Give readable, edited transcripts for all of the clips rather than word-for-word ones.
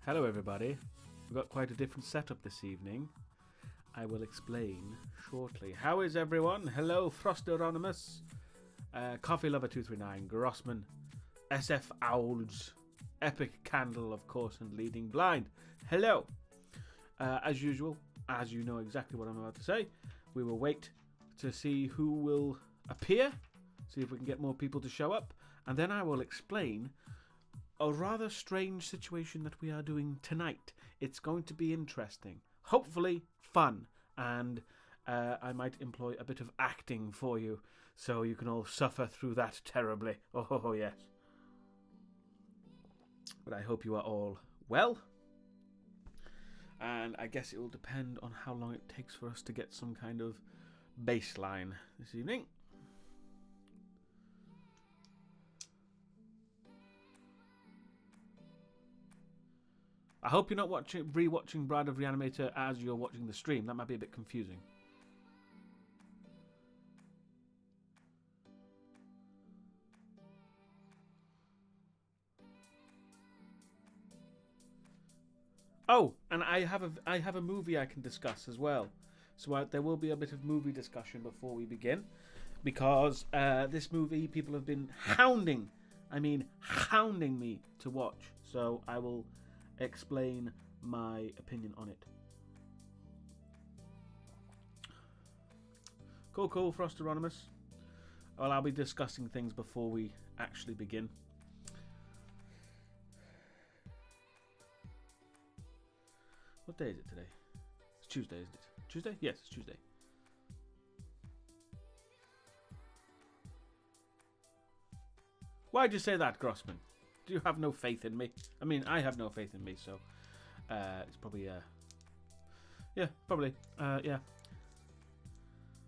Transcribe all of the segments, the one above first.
Hello everybody, we've got quite a different setup this evening. I will explain shortly. How is everyone? Hello Frosteronimus, Coffee Lover 239, Grossman, SF Owls, Epic Candle of course, and Leading Blind. Hello! As usual, as you know exactly what I'm about to say, we will wait to see who will appear, see if we can get more people to show up, and then I will explain a rather strange situation that we are doing tonight. It's going to be interesting, hopefully fun, and I might employ a bit of acting for you, so you can all suffer through that terribly. Oh yes. But I hope you are all well, and I guess it will depend on how long it takes for us to get some kind of baseline this evening. I hope you're not rewatching Bride of Reanimator as you're watching the stream. That might be a bit confusing. Oh, and I have a movie I can discuss as well. So there will be a bit of movie discussion before we begin, because this movie people have been hounding me to watch. So I will explain my opinion on it. Cool, Frosteronimus. Well, I'll be discussing things before we actually begin. What day is it today? It's Tuesday, isn't it? Tuesday? Yes, it's Tuesday. Why'd you say that, Grossman? Do you have no faith in me? I mean, I have no faith in me, so it's probably yeah, probably yeah.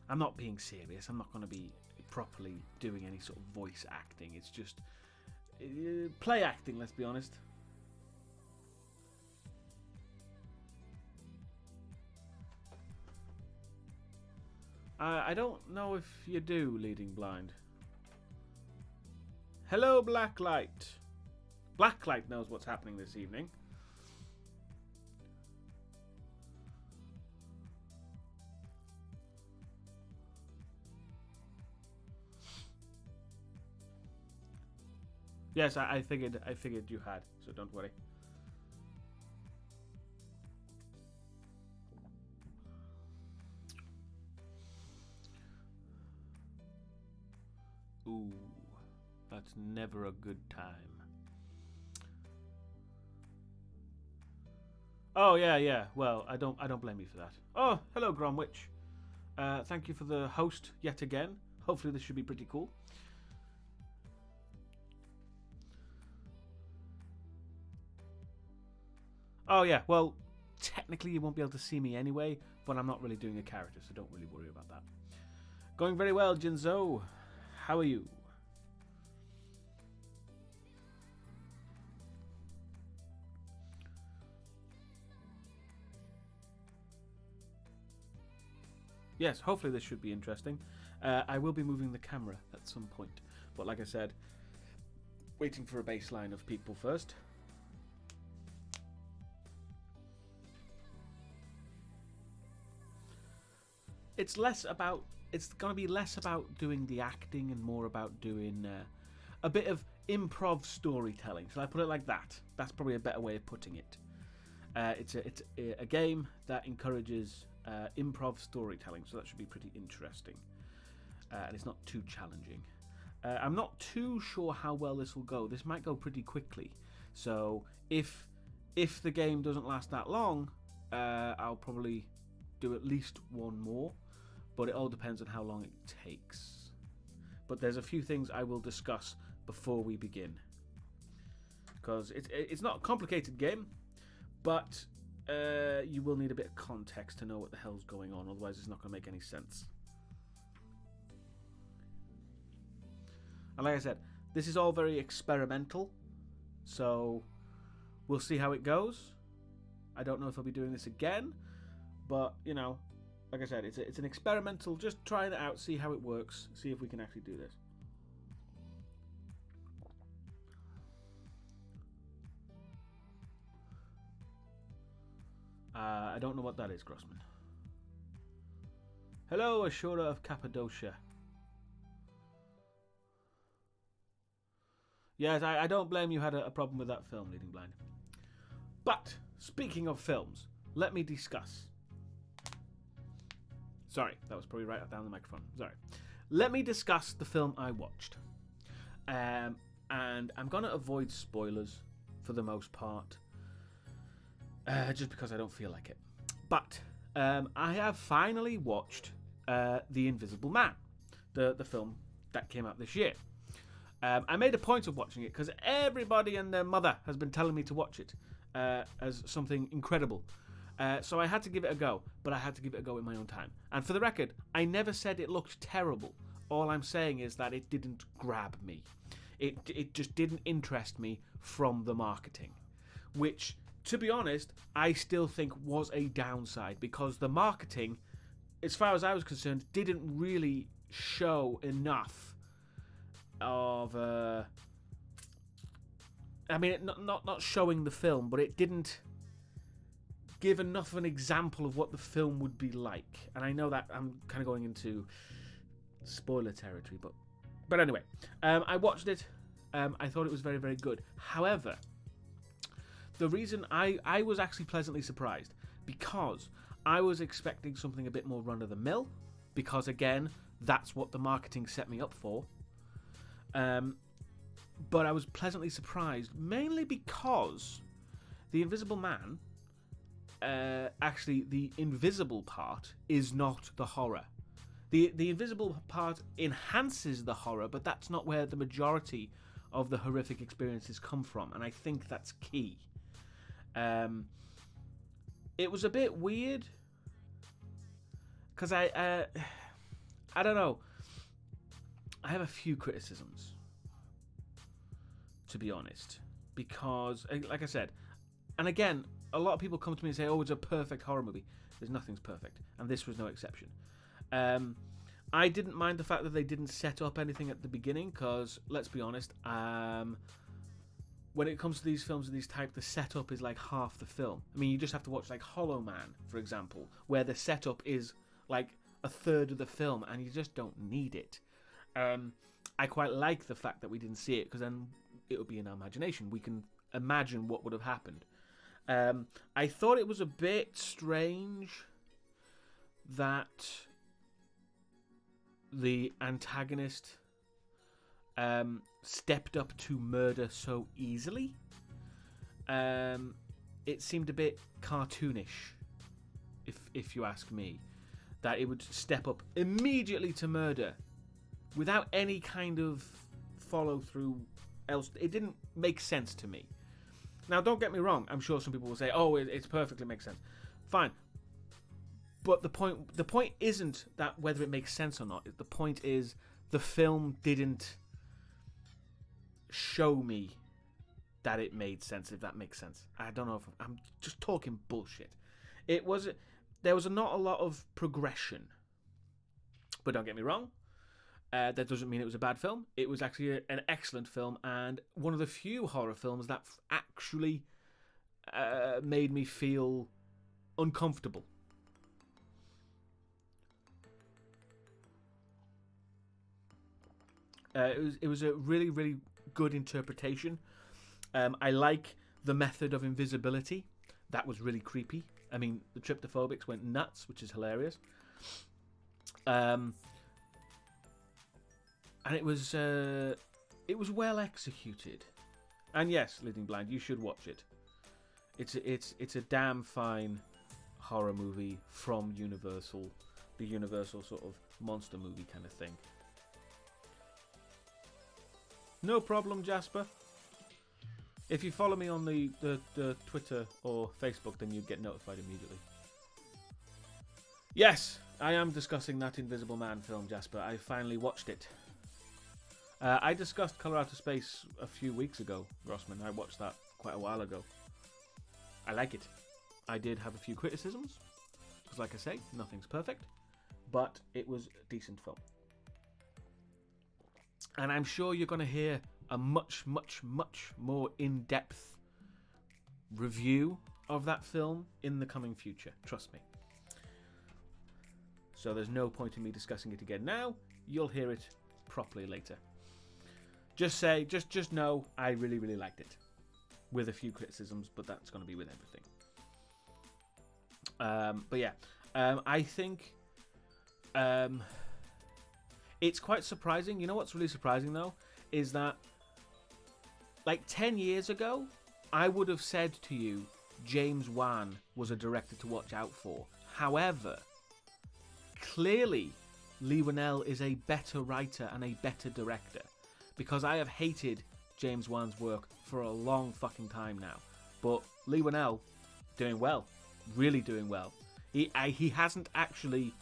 I'm not being serious. I'm not going to be properly doing any sort of voice acting. It's just play acting, let's be honest. I don't know if you do, Leading Blind. Hello, Blacklight. Blacklight knows what's happening this evening. Yes, I figured you had, so don't worry. Ooh, that's never a good time. Oh yeah. Well, I don't blame you for that. Oh, hello, Gromwich. Thank you for the host yet again. Hopefully this should be pretty cool. Oh yeah, well, technically you won't be able to see me anyway, but I'm not really doing a character, so don't really worry about that. Going very well, Jinzo. How are you? Yes, hopefully this should be interesting. I will be moving the camera at some point, but like I said, waiting for a baseline of people first. It's going to be less about doing the acting and more about doing a bit of improv storytelling. Shall I put it like that? That's probably a better way of putting it. It's a game that encourages improv storytelling, so that should be pretty interesting. And it's not too challenging. I'm not too sure how well this will go. This might go pretty quickly. So if the game doesn't last that long, I'll probably do at least one more. But it all depends on how long it takes. But there's a few things I will discuss before we begin, because it's not a complicated game, but you will need a bit of context to know what the hell's going on, otherwise it's not going to make any sense. And like I said, this is all very experimental, so we'll see how it goes. I don't know if I'll be doing this again, but you know, like I said, it's an experimental, just trying it out, see how it works, see if we can actually do this. I don't know what that is, Grossman. Hello, Ashura of Cappadocia. Yes, I don't blame you had a problem with that film, Leading Blind. But, speaking of films, let me discuss. Sorry, that was probably right down the microphone. Sorry. Let me discuss the film I watched. And I'm going to avoid spoilers for the most part. Just because I don't feel like it. But I have finally watched The Invisible Man, the film that came out this year. I made a point of watching it because everybody and their mother has been telling me to watch it as something incredible. So I had to give it a go, but I had to give it a go in my own time. And for the record, I never said it looked terrible. All I'm saying is that it didn't grab me. It just didn't interest me from the marketing, which, to be honest, I still think was a downside because the marketing, as far as I was concerned, didn't really show enough of I mean, not showing the film, but it didn't give enough of an example of what the film would be like. And I know that I'm kind of going into spoiler territory, but anyway, I watched it. I thought it was very, very good. However, the reason I was actually pleasantly surprised because I was expecting something a bit more run-of-the-mill, because again, that's what the marketing set me up for. But I was pleasantly surprised, mainly because The Invisible Man, actually the invisible part is not the horror. The invisible part enhances the horror, but that's not where the majority of the horrific experiences come from, and I think that's key. It was a bit weird because I don't know. I have a few criticisms, to be honest, because, like I said, and again, a lot of people come to me and say, "Oh, it's a perfect horror movie." There's nothing's perfect, and this was no exception. I didn't mind the fact that they didn't set up anything at the beginning, because let's be honest, when it comes to these films of these type, the setup is like half the film. I mean, you just have to watch like Hollow Man, for example, where the setup is like a third of the film, and you just don't need it. I quite like the fact that we didn't see it, because then it would be in our imagination. We can imagine what would have happened. I thought it was a bit strange that the antagonist stepped up to murder so easily. It seemed a bit cartoonish, if you ask me, that it would step up immediately to murder without any kind of follow through. Else, it didn't make sense to me. Now, don't get me wrong. I'm sure some people will say, "Oh, it's perfectly makes sense." Fine. But the point isn't that whether it makes sense or not. The point is the film didn't show me that it made sense, if that makes sense. I don't know if I'm just talking bullshit. There was not a lot of progression. But don't get me wrong. That doesn't mean it was a bad film. It was actually an excellent film, and one of the few horror films that actually made me feel uncomfortable. It was a really, really good interpretation. I like the method of invisibility. That was really creepy. I mean, the tryptophobics went nuts, which is hilarious. And it was well executed. And yes, Leading Blind, you should watch it. It's a damn fine horror movie from Universal, the Universal sort of monster movie kind of thing. No problem, Jasper. If you follow me on the Twitter or Facebook, then you'd get notified immediately. Yes, I am discussing that Invisible Man film, Jasper. I finally watched it. I discussed Color Out of Space a few weeks ago, Grossman. I watched that quite a while ago. I like it. I did have a few criticisms, because like I say, nothing's perfect, but it was a decent film. And I'm sure you're going to hear a much, much, much more in-depth review of that film in the coming future. Trust me. So there's no point in me discussing it again now. You'll hear it properly later. Just know I really, really liked it. With a few criticisms, but that's going to be with everything. But yeah, I think it's quite surprising. You know what's really surprising, though? Is that, like, 10 years ago, I would have said to you, James Wan was a director to watch out for. However, clearly, Leigh Whannell is a better writer and a better director. Because I have hated James Wan's work for a long fucking time now. But Leigh Whannell, doing well. Really doing well. He hasn't actually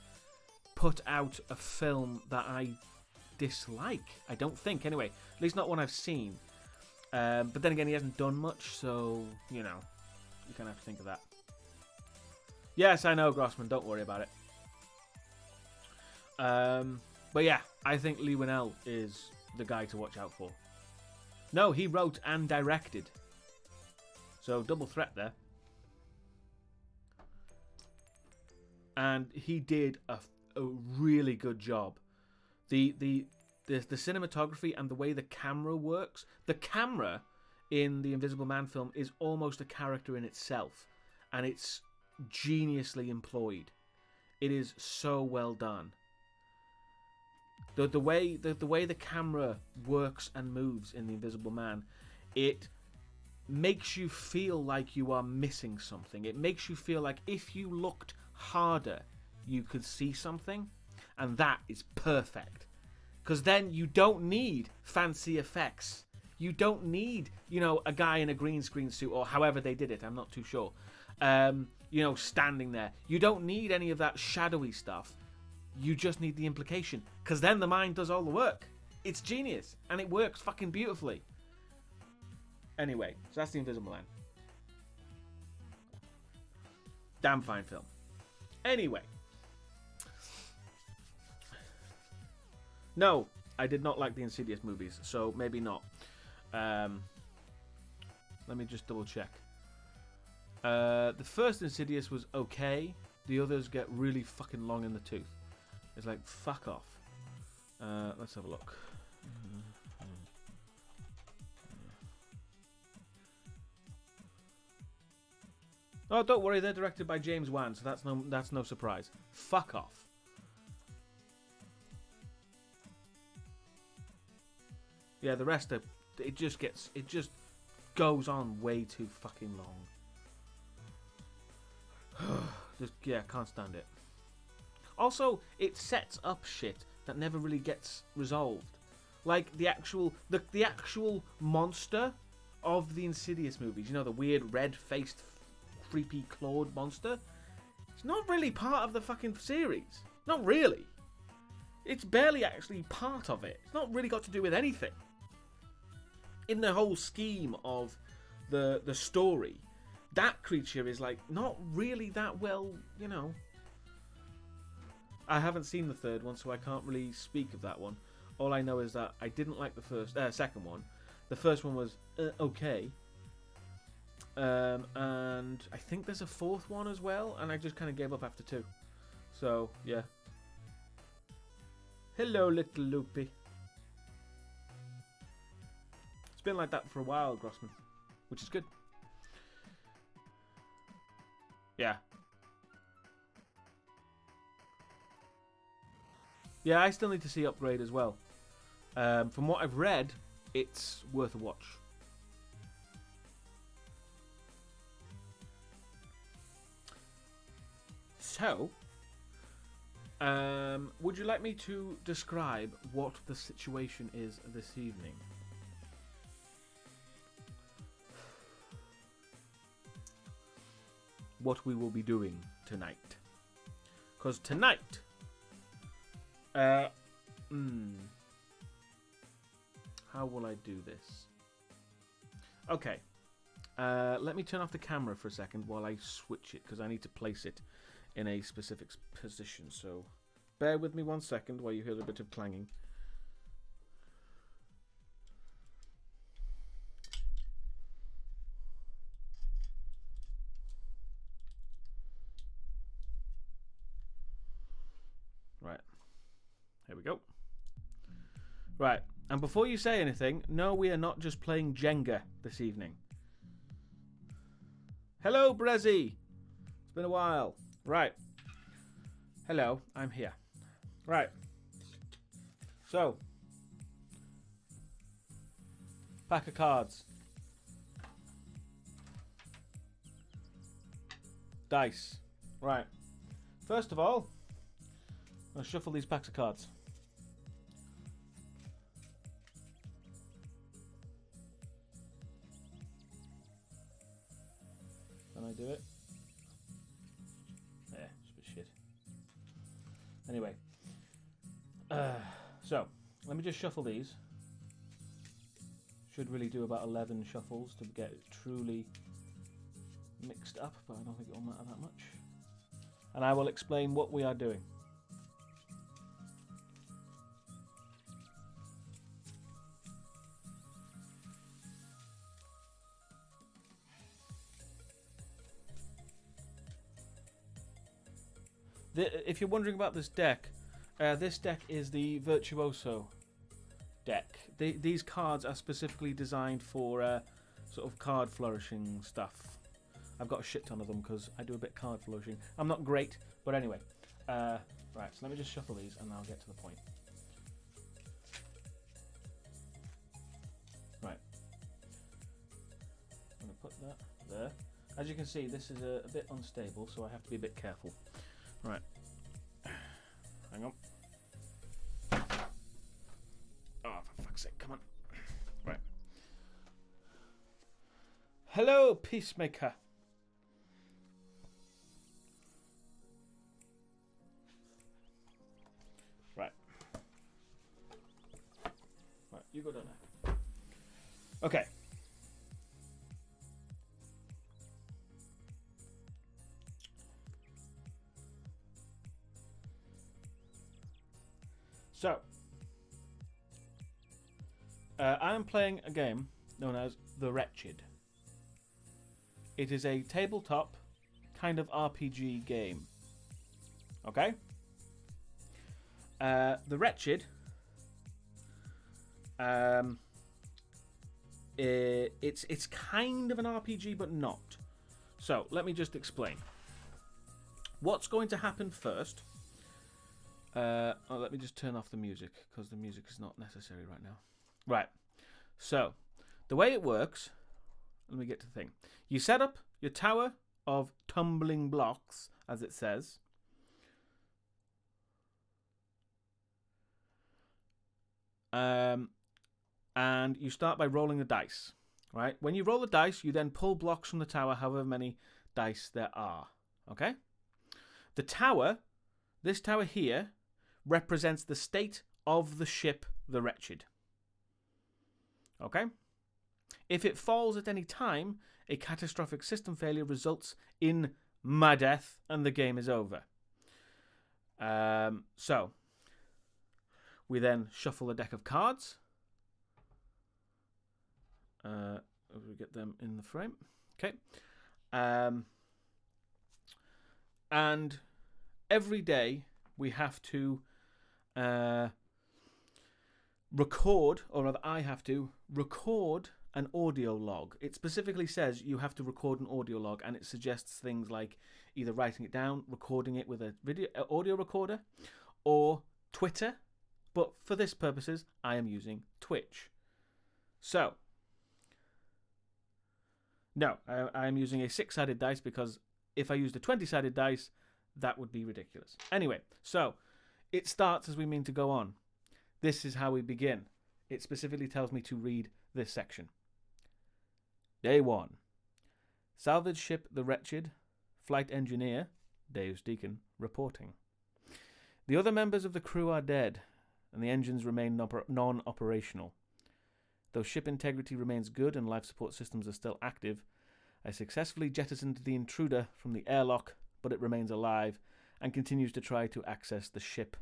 put out a film that I dislike. I don't think, anyway. At least not one I've seen. But then again, he hasn't done much, so, you know, you kind of have to think of that. Yes, I know, Grossman. Don't worry about it. But yeah, I think Leigh Whannell is the guy to watch out for. No, he wrote and directed. So, double threat there. And he did a really good job. The cinematography and the way the camera works. The camera in the Invisible Man film is almost a character in itself. And it's geniusly employed. It is so well done. The way the camera works and moves in The Invisible Man, it makes you feel like you are missing something. It makes you feel like if you looked harder, you could see something, and that is perfect. Because then you don't need fancy effects. You don't need, you know, a guy in a green screen suit, or however they did it, I'm not too sure, you know, standing there. You don't need any of that shadowy stuff. You just need the implication. Because then the mind does all the work. It's genius. And it works fucking beautifully. Anyway, so that's The Invisible Man. Damn fine film. Anyway. No, I did not like the Insidious movies. So maybe not. Let me just double check. The first Insidious was okay. The others get really fucking long in the tooth. It's like, fuck off. Let's have a look. Oh, don't worry, they're directed by James Wan, so that's no surprise. Fuck off. Yeah, the rest of it just goes on way too fucking long. Yeah, can't stand it. Also, it sets up shit that never really gets resolved. Like the actual monster of the Insidious movies. You know, the weird red-faced, creepy clawed monster. It's not really part of the fucking series. Not really. It's barely actually part of it. It's not really got to do with anything. In the whole scheme of the story, that creature is like not really that well, you know. I haven't seen the third one, so I can't really speak of that one. All I know is that I didn't like the second one. The first one was okay. And I think there's a fourth one as well, and I just kind of gave up after 2. So, yeah. Hello, little Loopy. It's been like that for a while, Grossman, which is good. Yeah. Yeah, I still need to see Upgrade as well. From what I've read, it's worth a watch. So, would you like me to describe what the situation is this evening? What we will be doing tonight. Because tonight... how will I do this? Okay. Let me turn off the camera for a second while I switch it, because I need to place it in a specific position. So bear with me 1 second while you hear a bit of clanging. Right. And before you say anything, no, we are not just playing Jenga this evening. Hello, Brezzy. It's been a while. Right. Hello, I'm here. Right. So, pack of cards. Dice. Right. First of all, I'll shuffle these packs of cards. Can I do it? Yeah, it's a bit shit. Anyway. So, let me just shuffle these. Should really do about 11 shuffles to get it truly mixed up, but I don't think it will matter that much. And I will explain what we are doing. If you're wondering about this deck is the Virtuoso deck. These cards are specifically designed for sort of card flourishing stuff. I've got a shit ton of them because I do a bit card flourishing. I'm not great, but anyway. Right, so let me just shuffle these and I'll get to the point. Right. I'm going to put that there. As you can see, this is a bit unstable, so I have to be a bit careful. Right. Hang on. Oh, for fuck's sake, come on. Right. Hello, Peacemaker. Right. Right, you go down there. Okay. So, I am playing a game known as The Wretched. It is a tabletop kind of RPG game. Okay? The Wretched, it's kind of an RPG, but not. So, let me just explain. What's going to happen first? Let me just turn off the music because the music is not necessary right now. Right. So, the way it works, let me get to the thing. You set up your tower of tumbling blocks, as it says. And you start by rolling the dice. Right? When you roll the dice, you then pull blocks from the tower, however many dice there are. Okay? The tower, this tower here, represents the state of the ship, the Wretched. Okay? If it falls at any time, a catastrophic system failure results in my death and the game is over. So, we then shuffle a deck of cards. We get them in the frame. Okay. And every day we have to record, or rather I have to record an audio log. It specifically says you have to record an audio log, and it suggests things like either writing it down, recording it with a audio recorder, or Twitter. But for this purposes, I am using Twitch. So, no, I am using a 6-sided dice because if I used a 20-sided dice, that would be ridiculous. Anyway, so it starts as we mean to go on. This is how we begin. It specifically tells me to read this section. Day 1. Salvage ship The Wretched. Flight engineer Deusdaecon reporting. The other members of the crew are dead, and the engines remain non-operational. Though ship integrity remains good and life support systems are still active, I successfully jettisoned the intruder from the airlock, but it remains alive and continues to try to access the ship.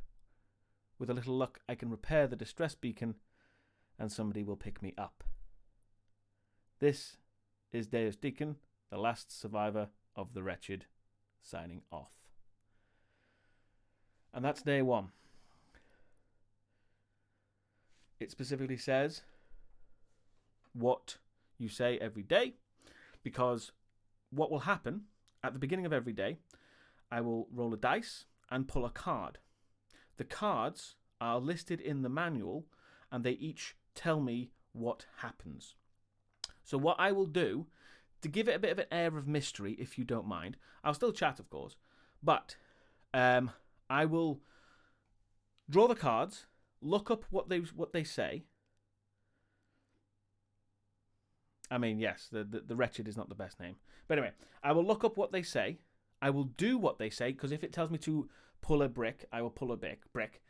With a little luck, I can repair the distress beacon, and somebody will pick me up. This is Deusdaecon, the last survivor of the Wretched, signing off. And that's day 1. it specifically says what you say every day, because what will happen at the beginning of every day, I will roll a dice and pull a card. The cards are listed in the manual and they each tell me what happens. So what I will do, to give it a bit of an air of mystery, if you don't mind, I'll still chat, of course, but I will draw the cards, look up what they say. I mean, yes, the Wretched is not the best name. But anyway, I will look up what they say. I will do what they say, because if it tells me to pull a brick, I will pull a brick.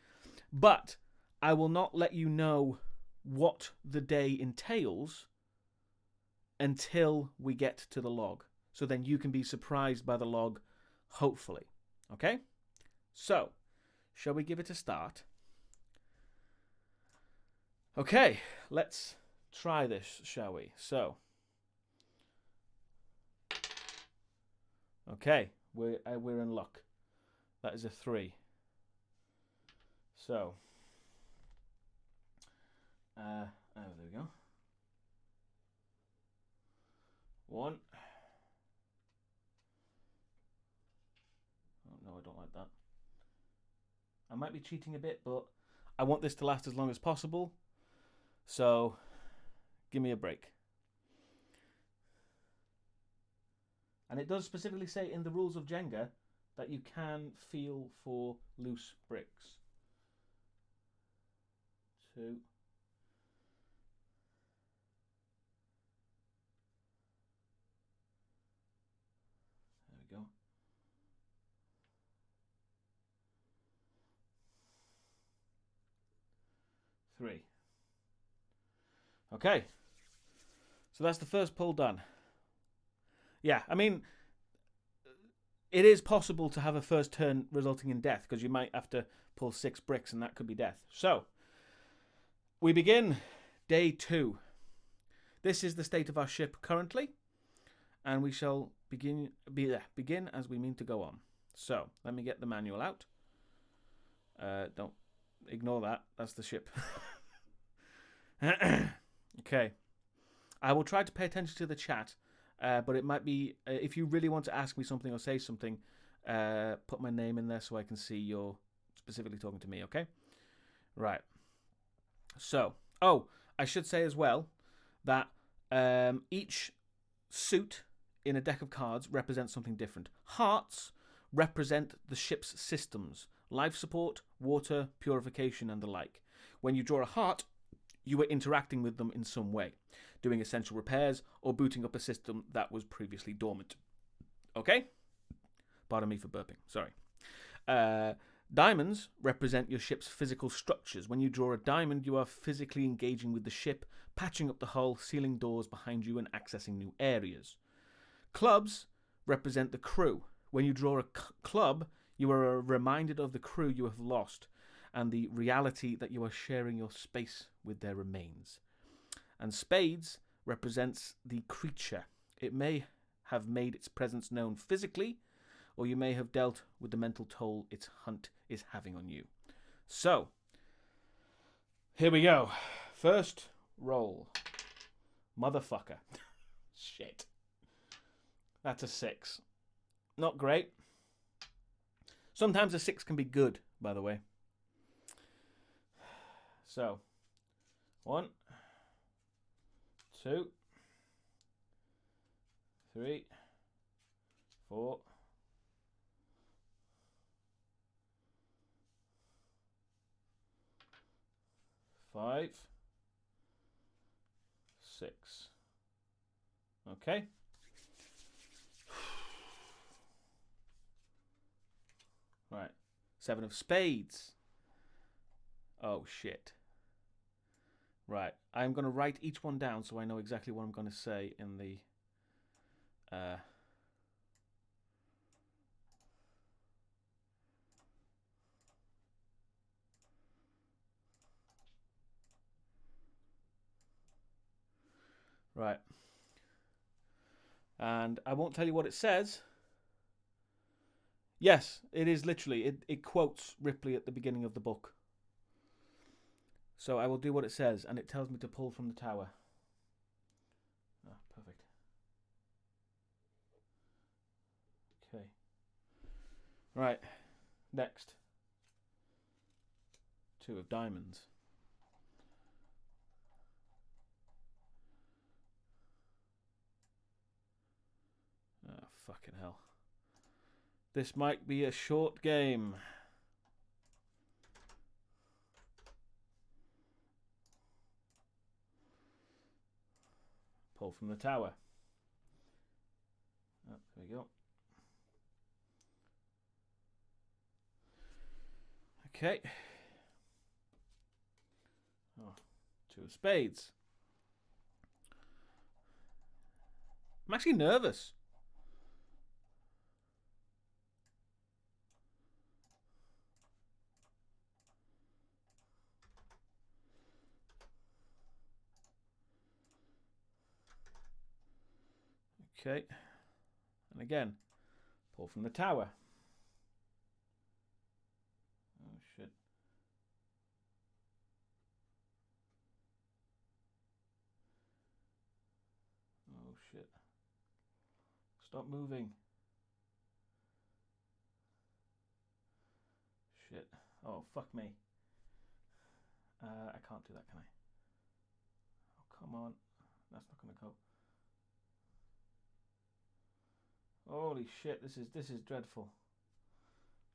But I will not let you know what the day entails until we get to the log. So then you can be surprised by the log, hopefully. Okay? So, shall we give it a start? Okay, let's try this, shall we? So, okay, we're in luck. That is a 3. So, there we go. 1. Oh no, I don't like that. I might be cheating a bit, but I want this to last as long as possible. So, give me a break. And it does specifically say in the rules of Jenga that you can feel for loose bricks. 2. There we go. 3. Okay. So that's the first pull done. Yeah, I mean, it is possible to have a first turn resulting in death, because you might have to pull 6 bricks and that could be death. So, we begin day 2. This is the state of our ship currently, and we shall begin as we mean to go on. So, let me get the manual out. Don't ignore that. That's the ship. Okay. I will try to pay attention to the chat, but it might be, if you really want to ask me something or say something, put my name in there so I can see you're specifically talking to me, okay? Right. So, I should say as well that each suit in a deck of cards represents something different. Hearts represent the ship's systems, life support, water, purification, and the like. When you draw a heart, you are interacting with them in some way, doing essential repairs or booting up a system that was previously dormant. Okay? Pardon me for burping. Sorry. Diamonds represent your ship's physical structures. When you draw a diamond, you are physically engaging with the ship, patching up the hull, sealing doors behind you, and accessing new areas. Clubs represent the crew. When you draw a club, you are reminded of the crew you have lost and the reality that you are sharing your space with their remains. And spades represents the creature. It may have made its presence known physically, or you may have dealt with the mental toll its hunt is having on you. So, here we go. First roll. Motherfucker. Shit. That's a 6. Not great. Sometimes a 6 can be good, by the way. So, 1, 2, 3, 4, 5, 6. Okay. Right. 7 of spades. Oh, shit. Right. I'm going to write each one down so I know exactly what I'm going to say in the... Right. And I won't tell you what it says. Yes, it is literally. It quotes Ripley at the beginning of the book. So I will do what it says, and it tells me to pull from the tower. Ah, perfect. Okay. Right. Next. 2 of diamonds. Ah, fucking hell. This might be a short game. Pull from the tower. Oh, there we go. Okay. Oh, 2 of spades. I'm actually nervous. Okay. And again, pull from the tower. Oh, shit. Oh, shit. Stop moving. Shit. Oh, fuck me. I can't do that, can I? Oh, come on. That's not going to go. Holy shit, this is dreadful.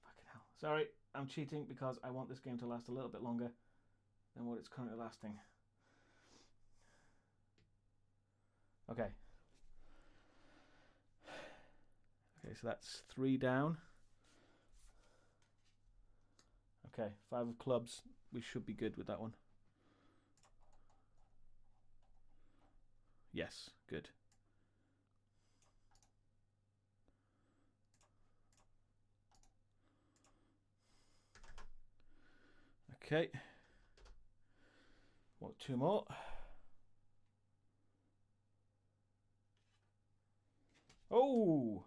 Fucking hell. Sorry, I'm cheating because I want this game to last a little bit longer than what it's currently lasting. Okay. Okay, so that's 3 down. Okay, 5 of clubs. We should be good with that one. Yes, good. Okay. What, 2 more? Oh!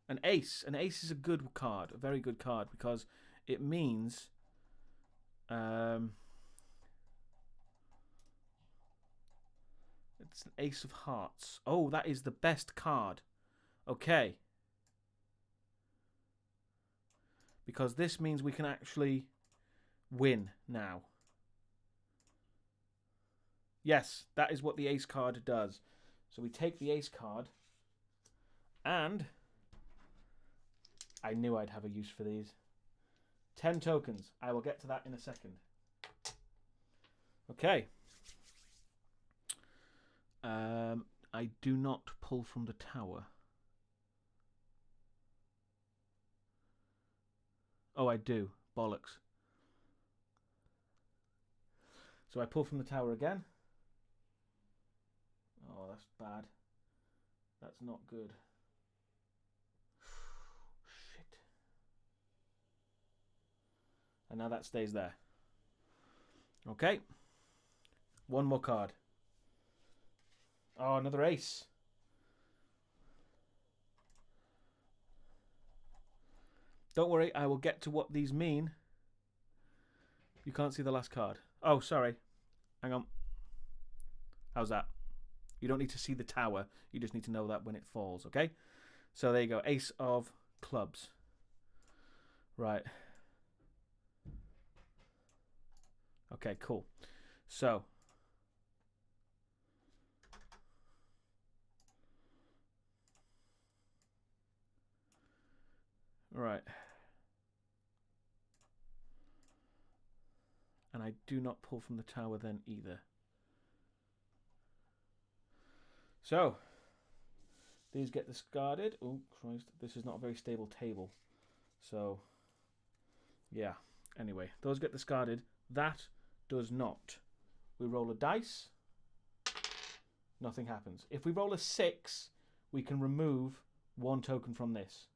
An ace. An ace is a good card, a very good card, because it means it's an ace of hearts. Oh, that is the best card. Okay. Because this means we can actually win now. Yes, that is what the ace card does. So we take the ace card, and I knew I'd have a use for these. 10 tokens. I will get to that in a second. Okay. I do not pull from the tower. Oh, I do. Bollocks. So I pull from the tower again. Oh, that's bad. That's not good. Shit. And now that stays there. Okay. 1 more card. Oh, another ace. Don't worry, I will get to what these mean. You can't see the last card. Oh, sorry. Hang on. How's that? You don't need to see the tower. You just need to know that when it falls, okay? So there you go. Ace of clubs. Right. Okay, cool. So. Right. And I do not pull from the tower then either. So. These get discarded. Oh, Christ. This is not a very stable table. So. Yeah. Anyway, those get discarded. That does not. We roll a dice. Nothing happens. If we roll a 6, we can remove 1 token from this.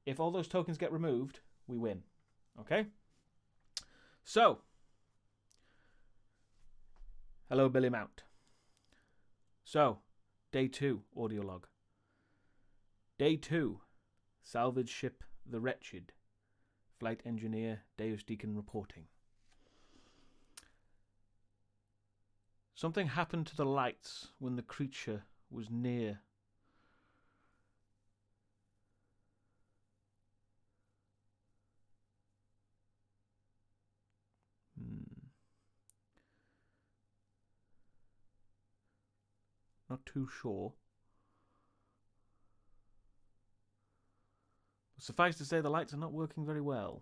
If all those tokens get removed, we win. Okay? So. Hello, Billy Mount. So, day 2, audio log. Day 2, salvage ship the Wretched. Flight Engineer Deusdaecon reporting. Something happened to the lights when the creature was near. Not too sure. But suffice to say, the lights are not working very well.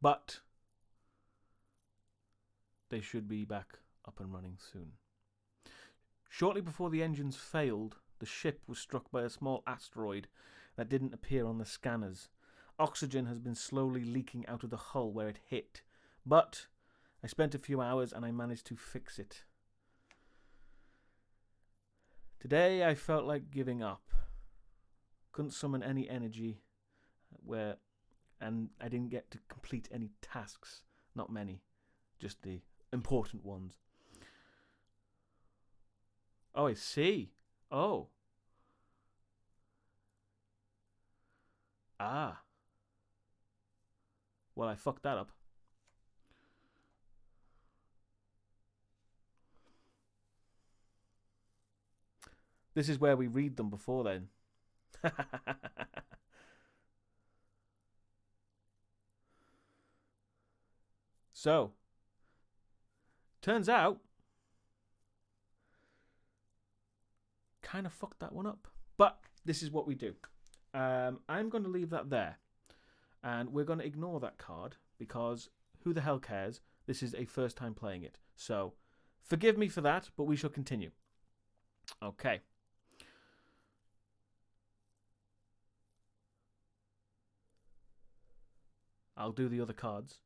But they should be back up and running soon. Shortly before the engines failed, the ship was struck by a small asteroid that didn't appear on the scanners. Oxygen has been slowly leaking out of the hull where it hit, but I spent a few hours and I managed to fix it. Today I felt like giving up. Couldn't summon any energy, and I didn't get to complete any tasks. Not many, just the important ones. Oh, I see. Oh. Ah. Well, I fucked that up. This is where we read them before then. So, turns out, kind of fucked that one up. But this is what we do. I'm going to leave that there. And we're going to ignore that card because who the hell cares? This is a first time playing it. So, forgive me for that, but we shall continue. Okay. I'll do the other cards.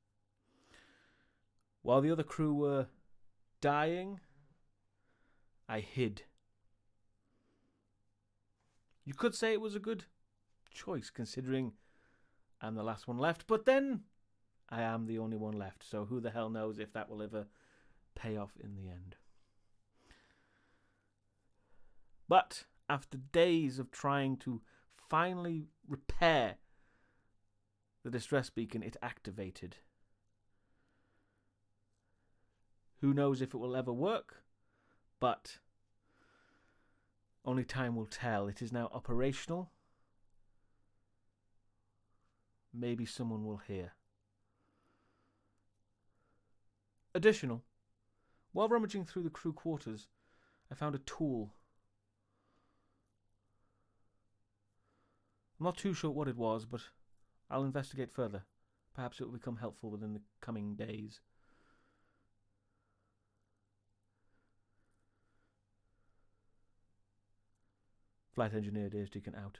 While the other crew were dying, I hid. You could say it was a good choice considering I'm the last one left, but then I am the only one left, so who the hell knows if that will ever pay off in the end. But after days of trying to finally repair the distress beacon, it activated. Who knows if it will ever work, but only time will tell. It is now operational. Maybe someone will hear. Additional, while rummaging through the crew quarters, I found a tool. I'm not too sure what it was, but I'll investigate further. Perhaps it will become helpful within the coming days. Flight Engineer Deusdaecon out.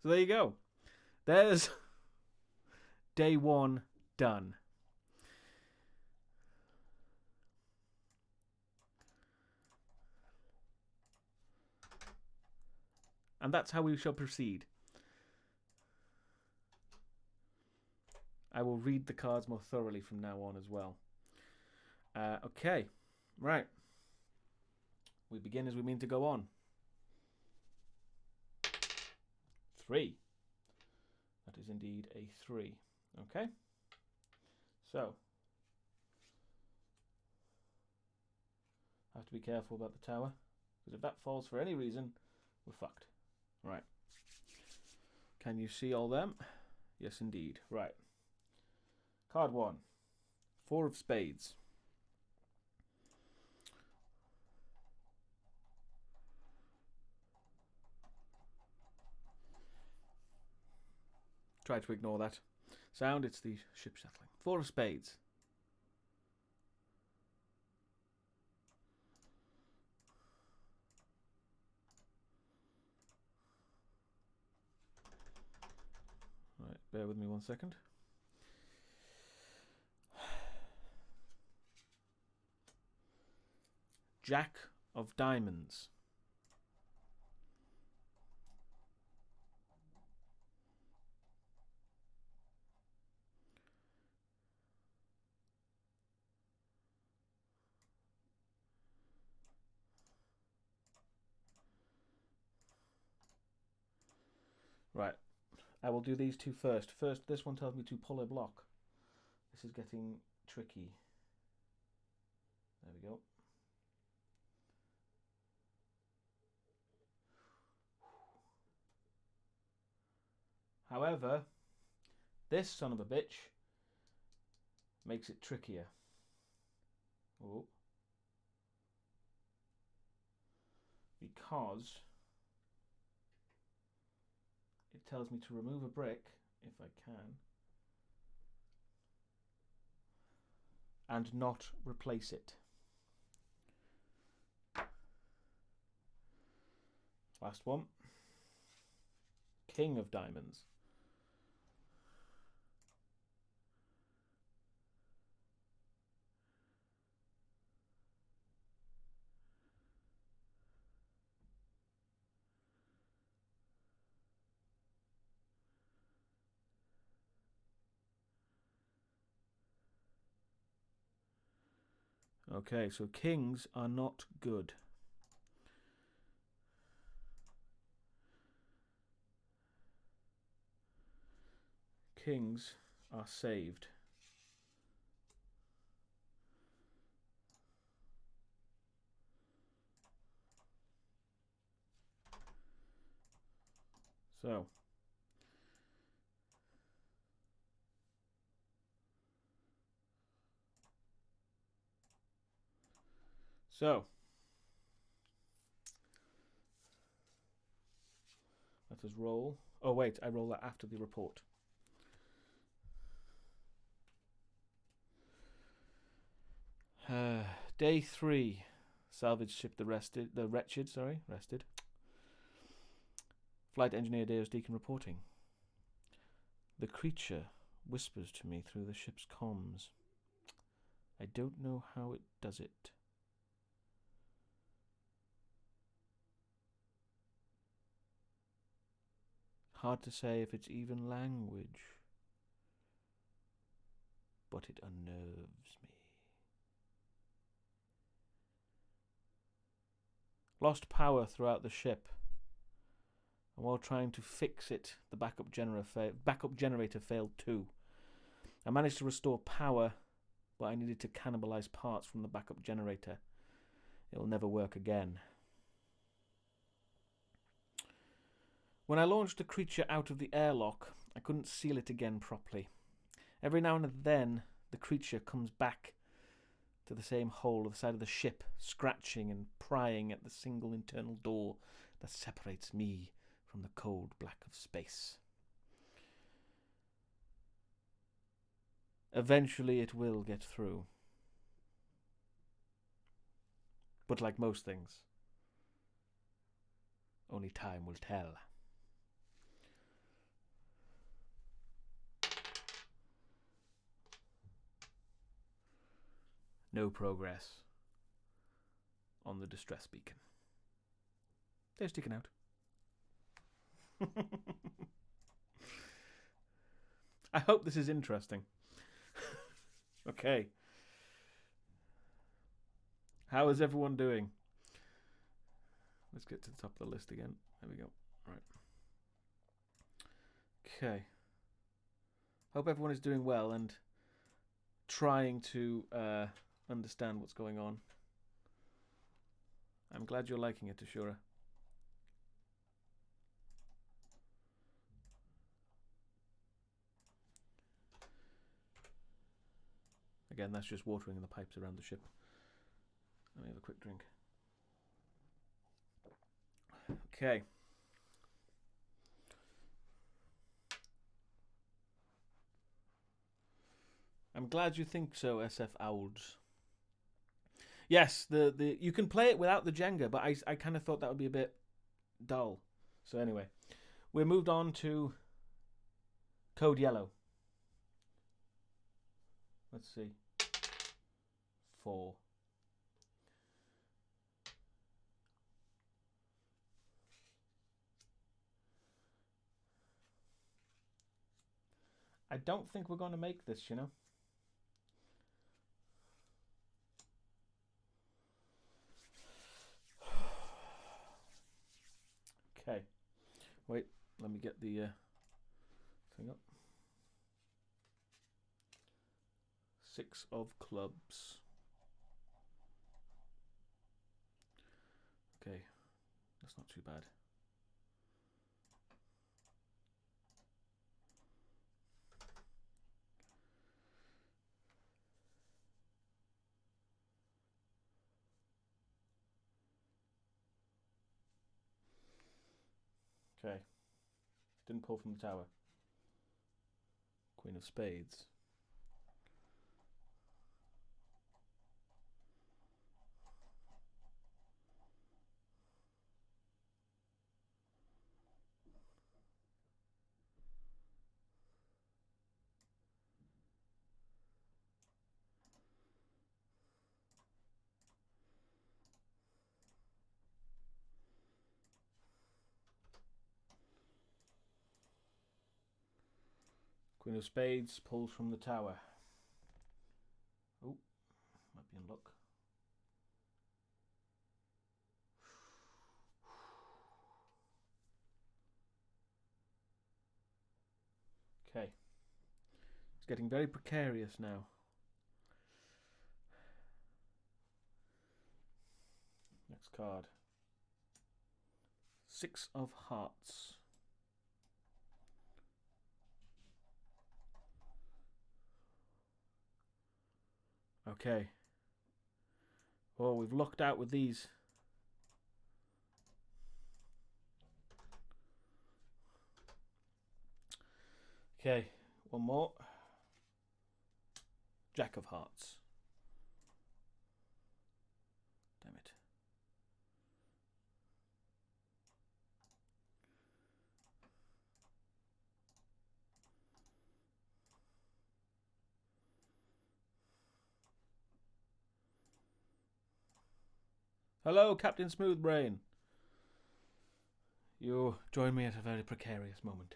So there you go. There's day one done. And that's how we shall proceed. I will read the cards more thoroughly from now on as well. Okay, right. We begin as we mean to go on. 3. That is indeed a 3. Okay. So, have to be careful about the tower, because if that falls for any reason, we're fucked. Right. Can you see all them? Yes, indeed. Right. Card 1. 4 of spades. Try to ignore that sound. It's the ship settling. 4 of spades. Right, bear with me 1 second. Jack of diamonds. Right, I will do these two first. First, this one tells me to pull a block. This is getting tricky. There we go. However, this son of a bitch makes it trickier. Oh. Because it tells me to remove a brick, if I can, and not replace it. Last one. King of diamonds. Okay, so kings are not good. Kings are saved. So let us roll. Oh wait, I roll that after the report. Day 3. Salvage ship the Wretched, rested. Flight Engineer Deusdaecon reporting. The creature whispers to me through the ship's comms. I don't know how it does it. Hard to say if it's even language, but it unnerves me. Lost power throughout the ship, and while trying to fix it, the backup generator failed too. I managed to restore power, but I needed to cannibalize parts from the backup generator. It'll never work again. When I launched the creature out of the airlock, I couldn't seal it again properly. Every now and then, the creature comes back to the same hole at the side of the ship, scratching and prying at the single internal door that separates me from the cold black of space. Eventually it will get through. But like most things, only time will tell. No progress on the distress beacon. They're sticking out. I hope this is interesting. Okay. How is everyone doing? Let's get to the top of the list again. There we go. Right. Okay. Hope everyone is doing well and trying to understand what's going on. I'm glad you're liking it, Ashura. Again, that's just watering in the pipes around the ship. Let me have a quick drink. Okay. I'm glad you think so, SF Owls. Yes, the you can play it without the Jenga, but I kind of thought that would be a bit dull. So anyway, we're moved on to Code Yellow. Let's see. 4. I don't think we're going to make this, you know. Okay. Wait, let me get the thing up. 6 of clubs. Okay, that's not too bad. Okay, didn't pull from the tower. Queen of spades. Queen of spades pulls from the tower. Oh, might be in luck. Okay. It's getting very precarious now. Next card. 6 of hearts. Okay. Oh, we've lucked out with these. Okay, one more. Jack of hearts. Damn it. Hello, Captain Smoothbrain. You join me at a very precarious moment.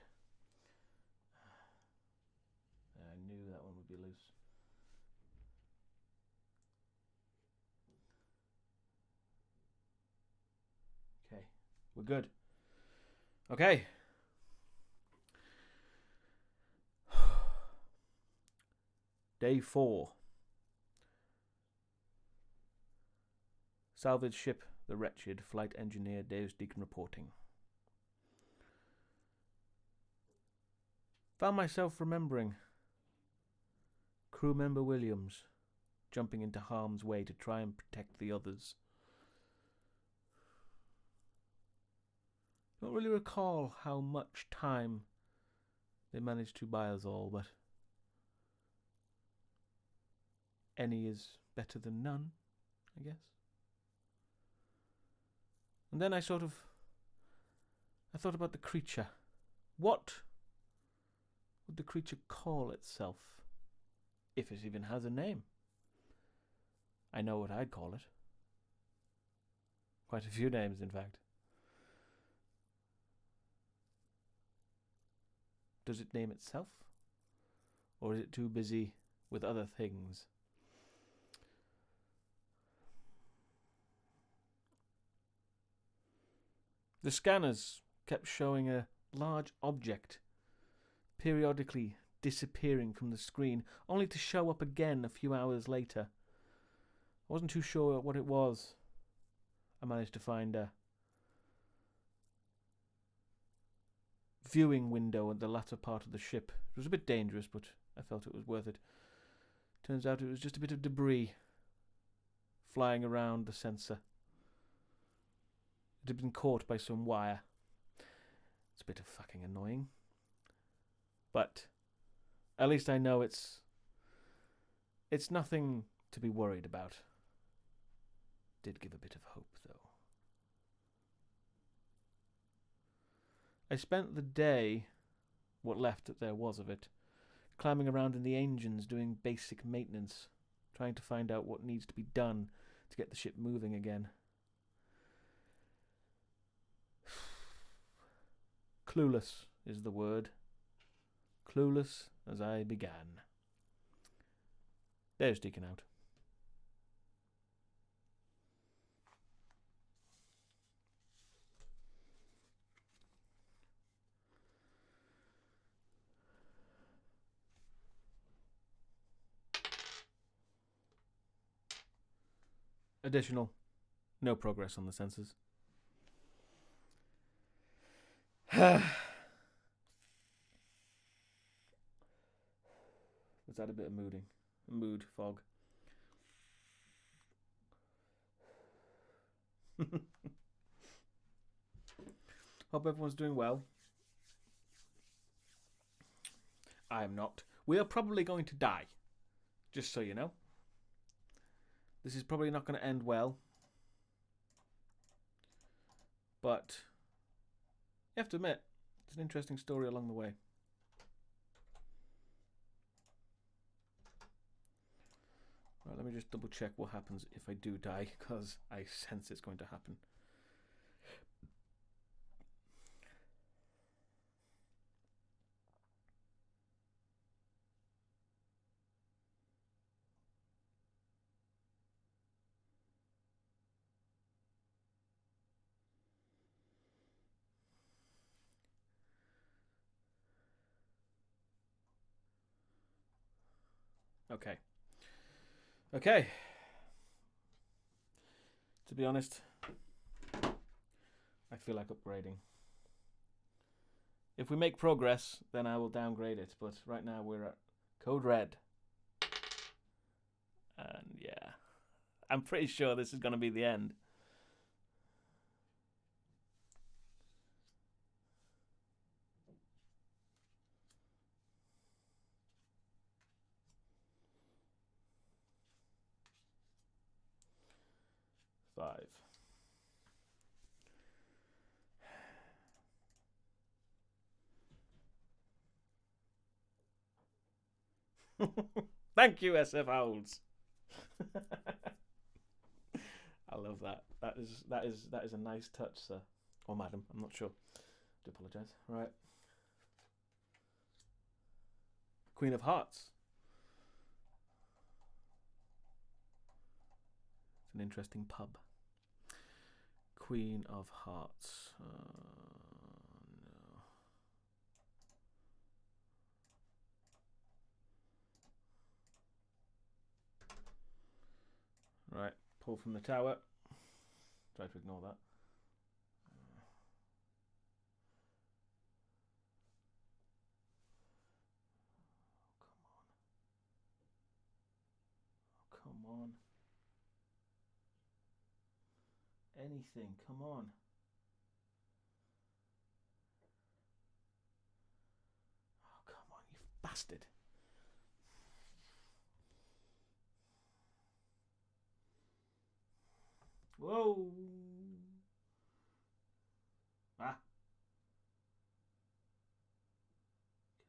I knew that one would be loose. Okay, we're good. Okay. Day 4. Salvage ship, the Wretched, Flight Engineer Deusdaecon reporting. Found myself remembering crew member Williams jumping into harm's way to try and protect the others. Don't really recall how much time they managed to buy us all, but any is better than none, I guess. And then I thought about the creature. What would the creature call itself, if it even has a name? I know what I'd call it. Quite a few names, in fact. Does it name itself? Or is it too busy with other things? The scanners kept showing a large object periodically disappearing from the screen, only to show up again a few hours later. I wasn't too sure what it was. I managed to find a viewing window at the latter part of the ship. It was a bit dangerous, but I felt it was worth it. Turns out it was just a bit of debris flying around the sensor. It had been caught by some wire. It's a bit of fucking annoying. But at least I know it's nothing to be worried about. Did give a bit of hope, though. I spent the day, what left that there was of it, climbing around in the engines doing basic maintenance, trying to find out what needs to be done to get the ship moving again. Clueless is the word. Clueless as I began. There's Deacon out. Additional. No progress on the sensors. Was that a bit of mood fog? Hope everyone's doing well. I am not. We are probably going to die. Just so you know. This is probably not going to end well. But you have to admit, it's an interesting story along the way. Right, let me just double check what happens if I do die, because I sense it's going to happen. Okay. Okay. To be honest, I feel like upgrading. If we make progress, then I will downgrade it. But right now we're at code red. And yeah, I'm pretty sure this is going to be the end. Five. Thank you, SF Owls. I love that. That is a nice touch, sir. Or madam, I'm not sure. I do apologise. Right. Queen of Hearts. It's an interesting pub. Queen of Hearts. No. Right, pull from the tower. Try to ignore that. Oh, come on. Anything, come on. Oh, come on, you bastard. Whoa. Ah.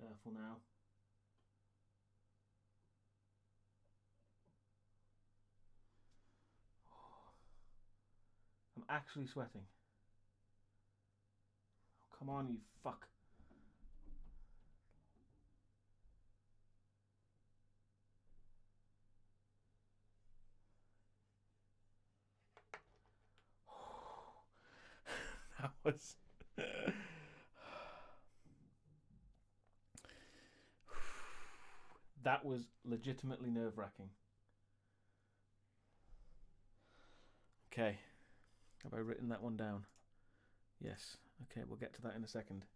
Careful now. I'm actually sweating. Oh, come on, you fuck. That was... That was legitimately nerve-wracking. Okay. Have I written that one down? Yes. Okay, we'll get to that in a second.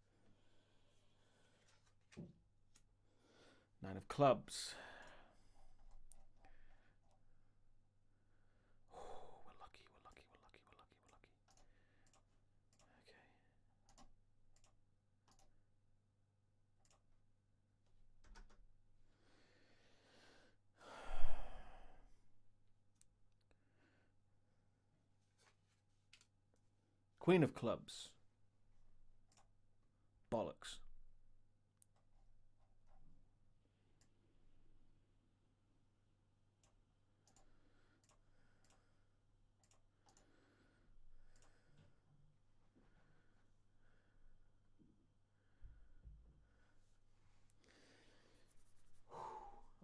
Nine of Clubs. Oh, we're lucky. Okay. Queen of Clubs. Bollocks.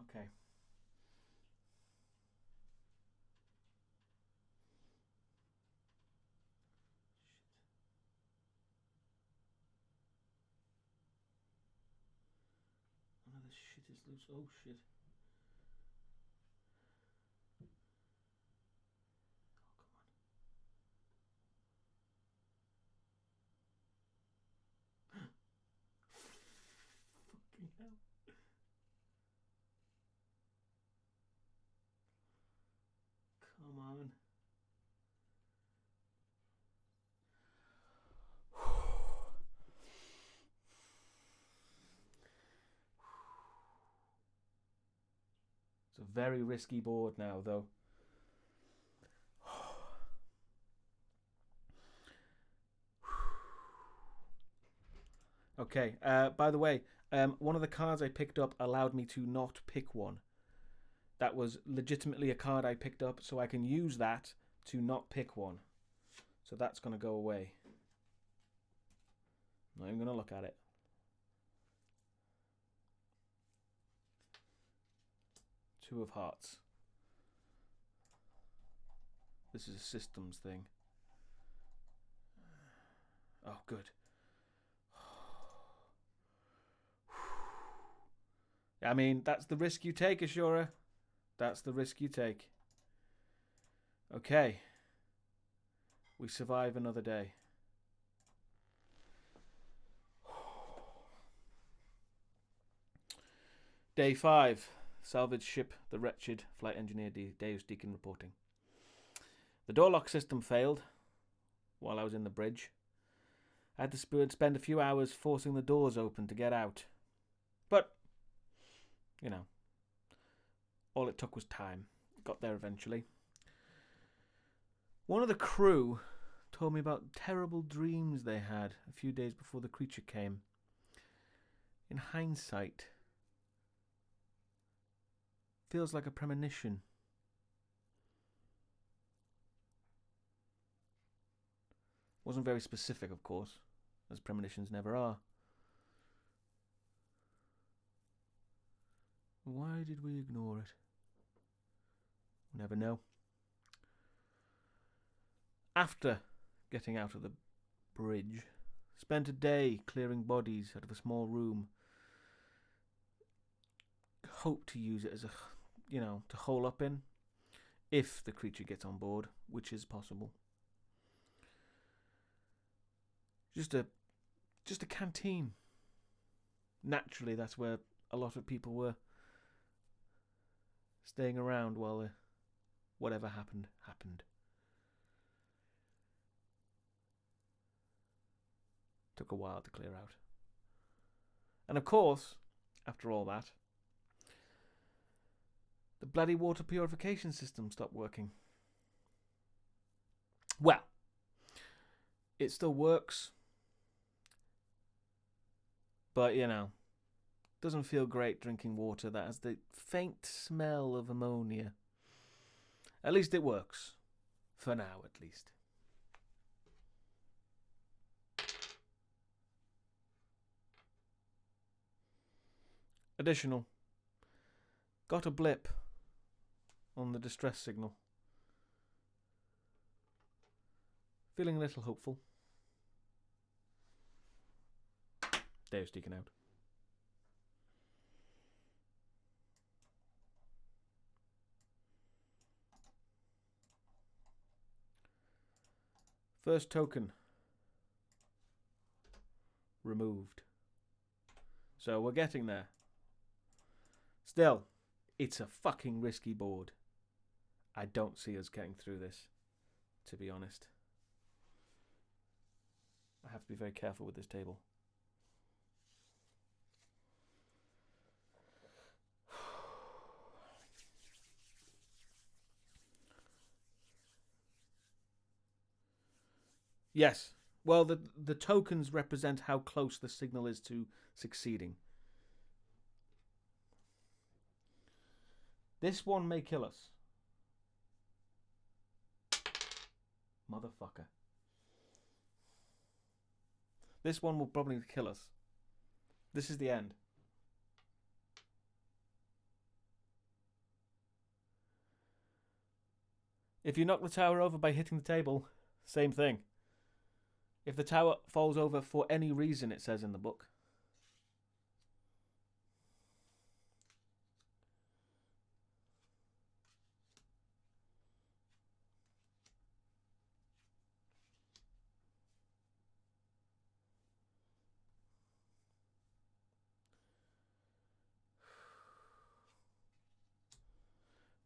Okay. None of this shit is loose. Oh shit. Come on. It's a very risky board now, though. Okay, by the way, one of the cards I picked up allowed me to not pick one. That was legitimately a card I picked up, so I can use that to not pick one. So that's going to go away. Not even going to look at it. Two of Hearts. This is a systems thing. Oh, good. I mean, that's the risk you take, Ashura. That's the risk you take. Okay. We survive another day. Day 5. Salvage ship, the Wretched. Flight Engineer Deusdaecon reporting. The door lock system failed while I was in the bridge. I had to spend a few hours forcing the doors open to get out. But, you know, all it took was time. Got there eventually. One of the crew told me about terrible dreams they had a few days before the creature came. In hindsight, feels like a premonition. Wasn't very specific, of course, as premonitions never are. Why did we ignore it? We'll never know. After getting out of the bridge, spent a day clearing bodies out of a small room. Hope to use it as a, to hole up in, if the creature gets on board, which is possible. Just a canteen. Naturally, that's where a lot of people were staying around while whatever happened. Took a while to clear out. And of course, after all that, the bloody water purification system stopped working. Well, it still works, but doesn't feel great drinking water that has the faint smell of ammonia. At least it works. For now, at least. Additional. Got a blip on the distress signal. Feeling a little hopeful. Deusdaecon out. First token removed. So we're getting there. Still, it's a fucking risky board. I don't see us getting through this, to be honest. I have to be very careful with this table. Yes. Well, the tokens represent how close the signal is to succeeding. This one may kill us. Motherfucker. This one will probably kill us. This is the end. If you knock the tower over by hitting the table, same thing. If the tower falls over for any reason, it says in the book.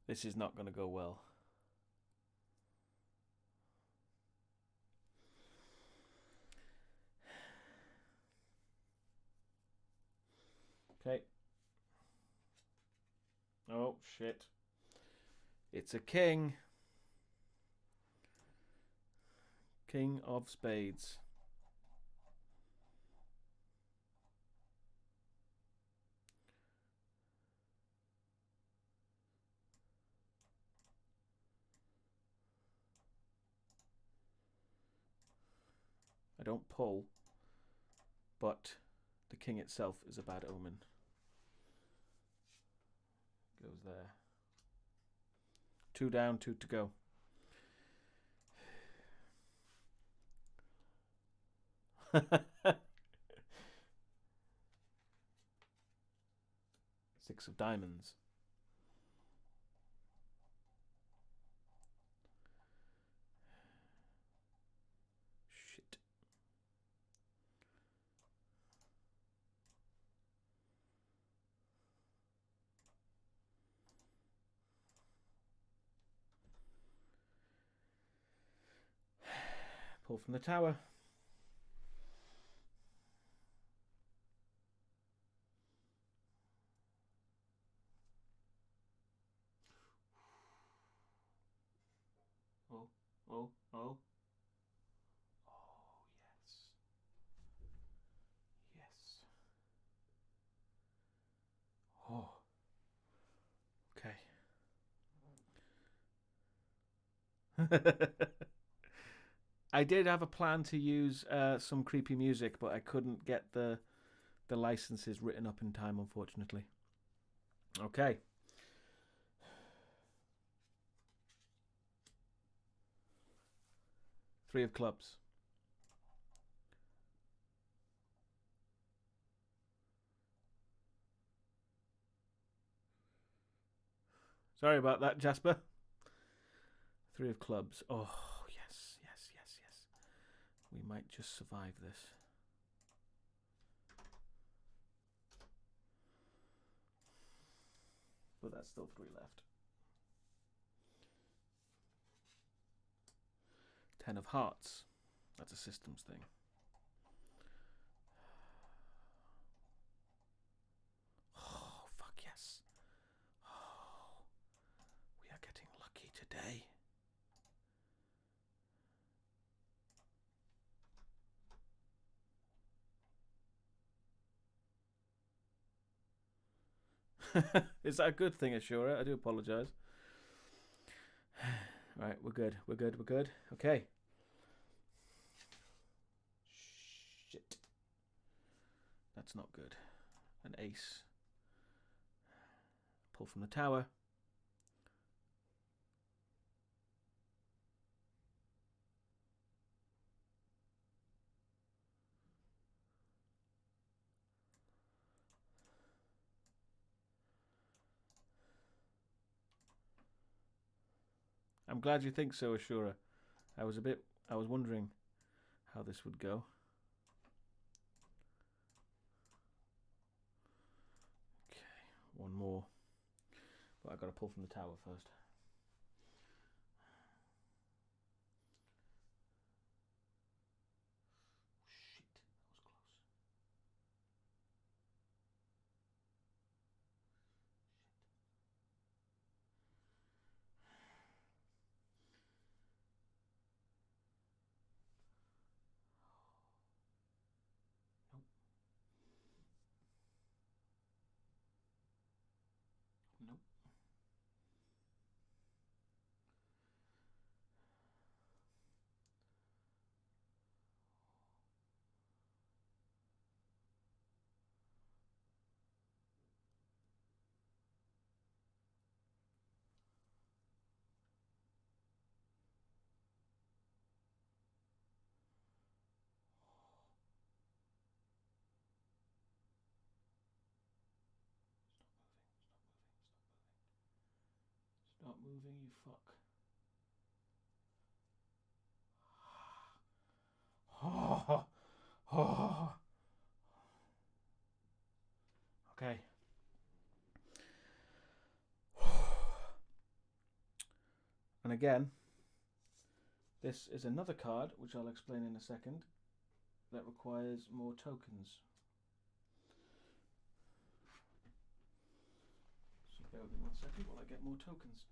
This is not going to go well. Okay. Oh, shit. It's a king. King of spades. I don't pull, but the king itself is a bad omen. Goes there. 2 down, 2 to go. Six of diamonds. Shit. Pull from the tower. Oh, oh, oh. Oh, yes. Yes. Oh. Okay. I did have a plan to use some creepy music, but I couldn't get the licenses written up in time, unfortunately. Okay. Three of clubs. Sorry about that, Jasper. Three of clubs. Oh, yes, yes, yes, yes. We might just survive this. But that's still 3 left. 10 of hearts. That's a systems thing. Oh, fuck yes. Oh, we are getting lucky today. Is that a good thing, Ashura? I do apologise. Right, we're good. We're good. We're good. Okay. Shit. That's not good. An ace. Pull from the tower. I'm glad you think so, Ashura. I was wondering how this would go. Okay, one more. But I've got to pull from the tower first. Shit, that was close. Nope. Nope. Stop moving, you fuck. Oh, oh. Okay. And again, this is another card, which I'll explain in a second, that requires more tokens. Bear with me 1 second while I get more tokens.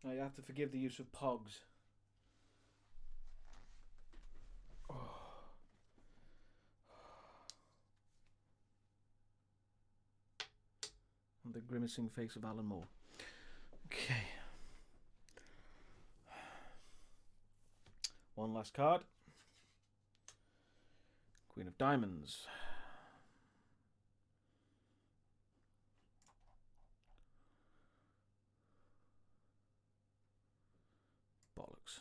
Now you have to forgive the use of pogs. And the grimacing face of Alan Moore. Okay. One last card. Queen of Diamonds. Bollocks.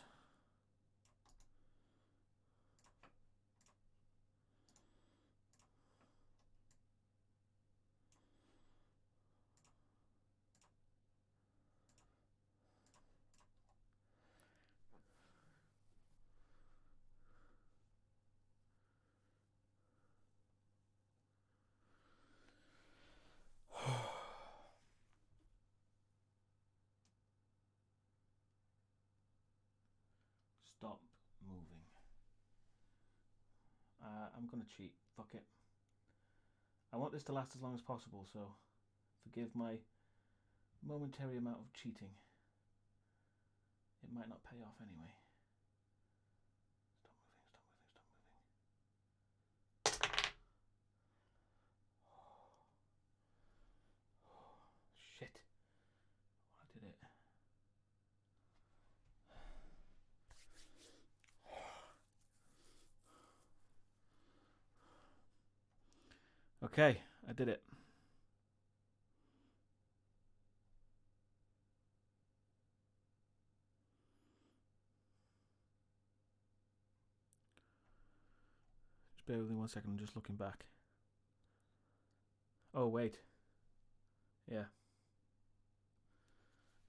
Stop moving. I'm gonna cheat. Fuck it. I want this to last as long as possible, so forgive my momentary amount of cheating. It might not pay off anyway. Stop moving, stop moving, stop moving. Shit. I did it. Okay, I did it. Just bear with me 1 second, I'm just looking back. Oh, wait. Yeah.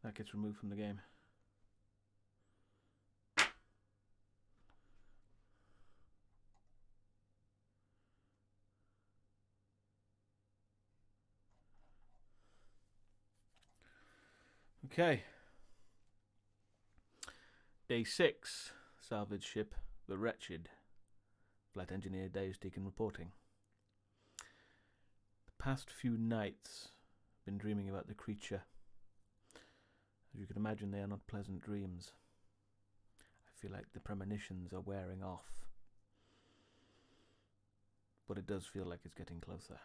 That gets removed from the game. Okay. Day 6. Salvage ship, the Wretched. Flight Engineer Deusdaecon reporting. The past few nights, I've been dreaming about the creature. As you can imagine, they are not pleasant dreams. I feel like the premonitions are wearing off. But it does feel like it's getting closer.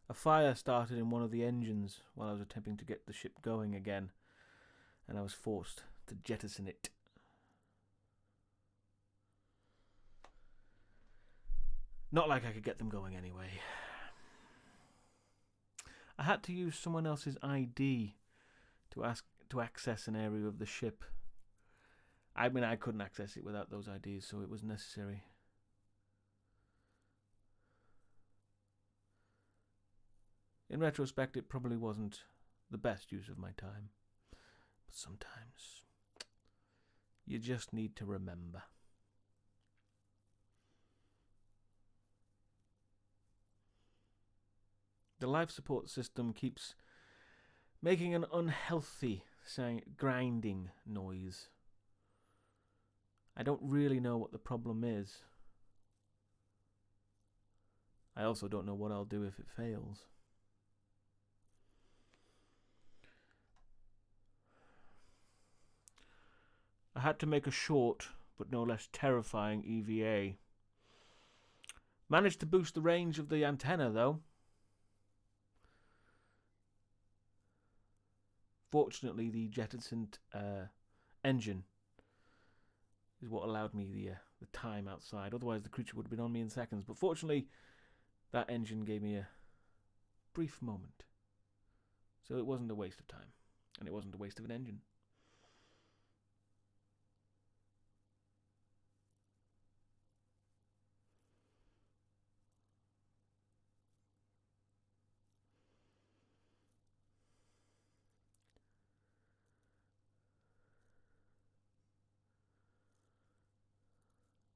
A fire started in one of the engines while I was attempting to get the ship going again, and I was forced to jettison it. Not like I could get them going anyway. I had to use someone else's ID to access an area of the ship. I mean, I couldn't access it without those IDs, so it was necessary. In retrospect, it probably wasn't the best use of my time. But sometimes you just need to remember. The life support system keeps making an unhealthy grinding noise. I don't really know what the problem is. I also don't know what I'll do if it fails. I had to make a short, but no less terrifying EVA. Managed to boost the range of the antenna, though. Fortunately, the jettisoned engine is what allowed me the time outside. Otherwise, the creature would have been on me in seconds. But fortunately, that engine gave me a brief moment. So it wasn't a waste of time. And it wasn't a waste of an engine.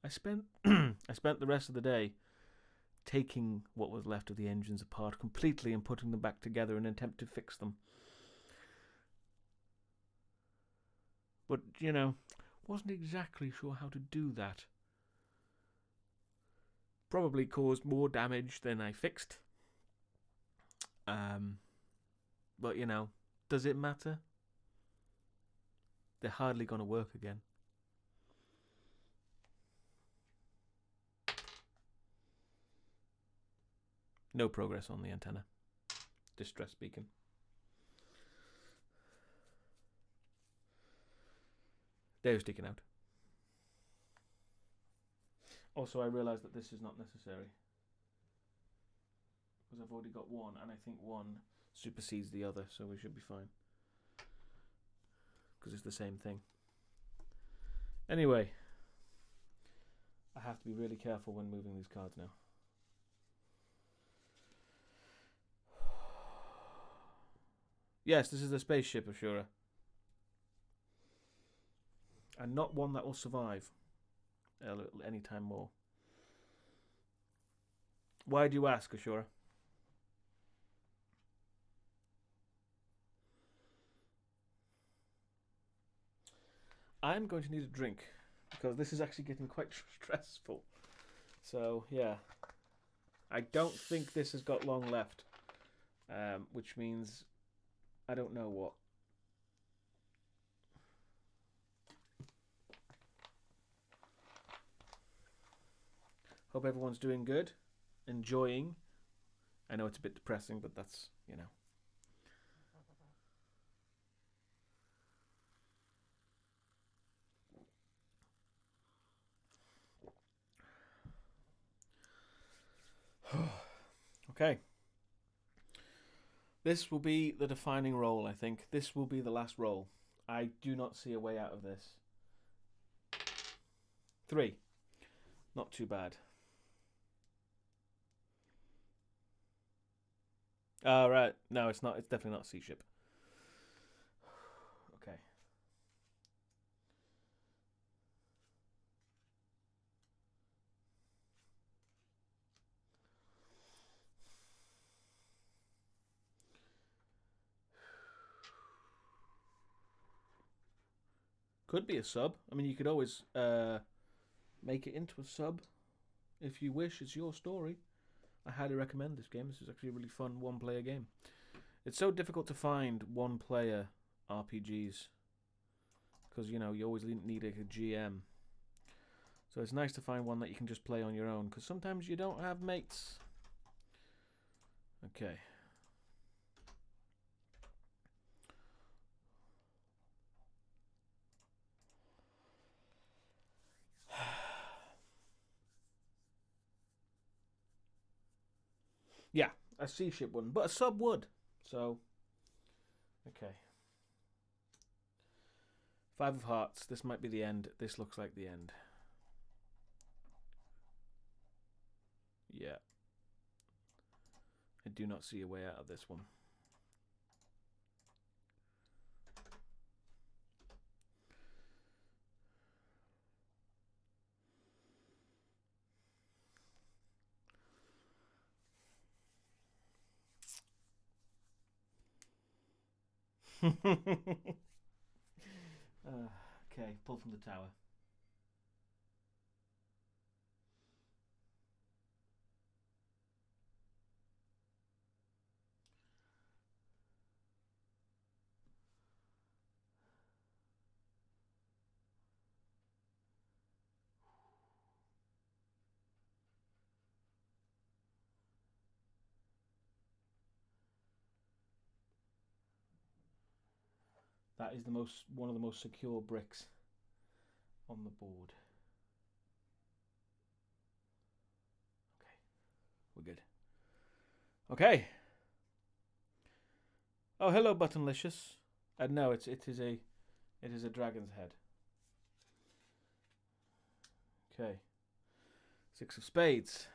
I spent I spent the rest of the day taking what was left of the engines apart completely and putting them back together in an attempt to fix them. But, wasn't exactly sure how to do that. Probably caused more damage than I fixed. But, does it matter? They're hardly going to work again. No progress on the antenna. Distress beacon. Deusdaecon out. Also, I realised that this is not necessary. Because I've already got one, and I think one supersedes the other, so we should be fine. Because it's the same thing. Anyway, I have to be really careful when moving these cards now. Yes, this is a spaceship, Ashura. And not one that will survive any time more. Why do you ask, Ashura? I'm going to need a drink because this is actually getting quite stressful. So, yeah. I don't think this has got long left, which means I don't know what. Hope everyone's doing good, enjoying. I know it's a bit depressing, but that's, Okay. This will be the defining role, I think. This will be the last role. I do not see a way out of this. 3. Not too bad. Oh, right. No, it's not. It's definitely not a sea ship. Okay. Could be a sub. I mean, you could always make it into a sub if you wish. It's your story. I highly recommend this game. This is actually a really fun one-player game. It's so difficult to find one-player RPGs because, you always need a GM. So it's nice to find one that you can just play on your own because sometimes you don't have mates. Okay. Yeah, a sea ship wouldn't, but a sub would. So, okay. 5 of hearts. This might be the end. This looks like the end. Yeah. I do not see a way out of this one. Okay, pull from the tower. That is one of the most secure bricks on the board. Okay, we're good. Okay. Oh, hello, Buttonlicious. No, it is a dragon's head. Okay. 6 of spades.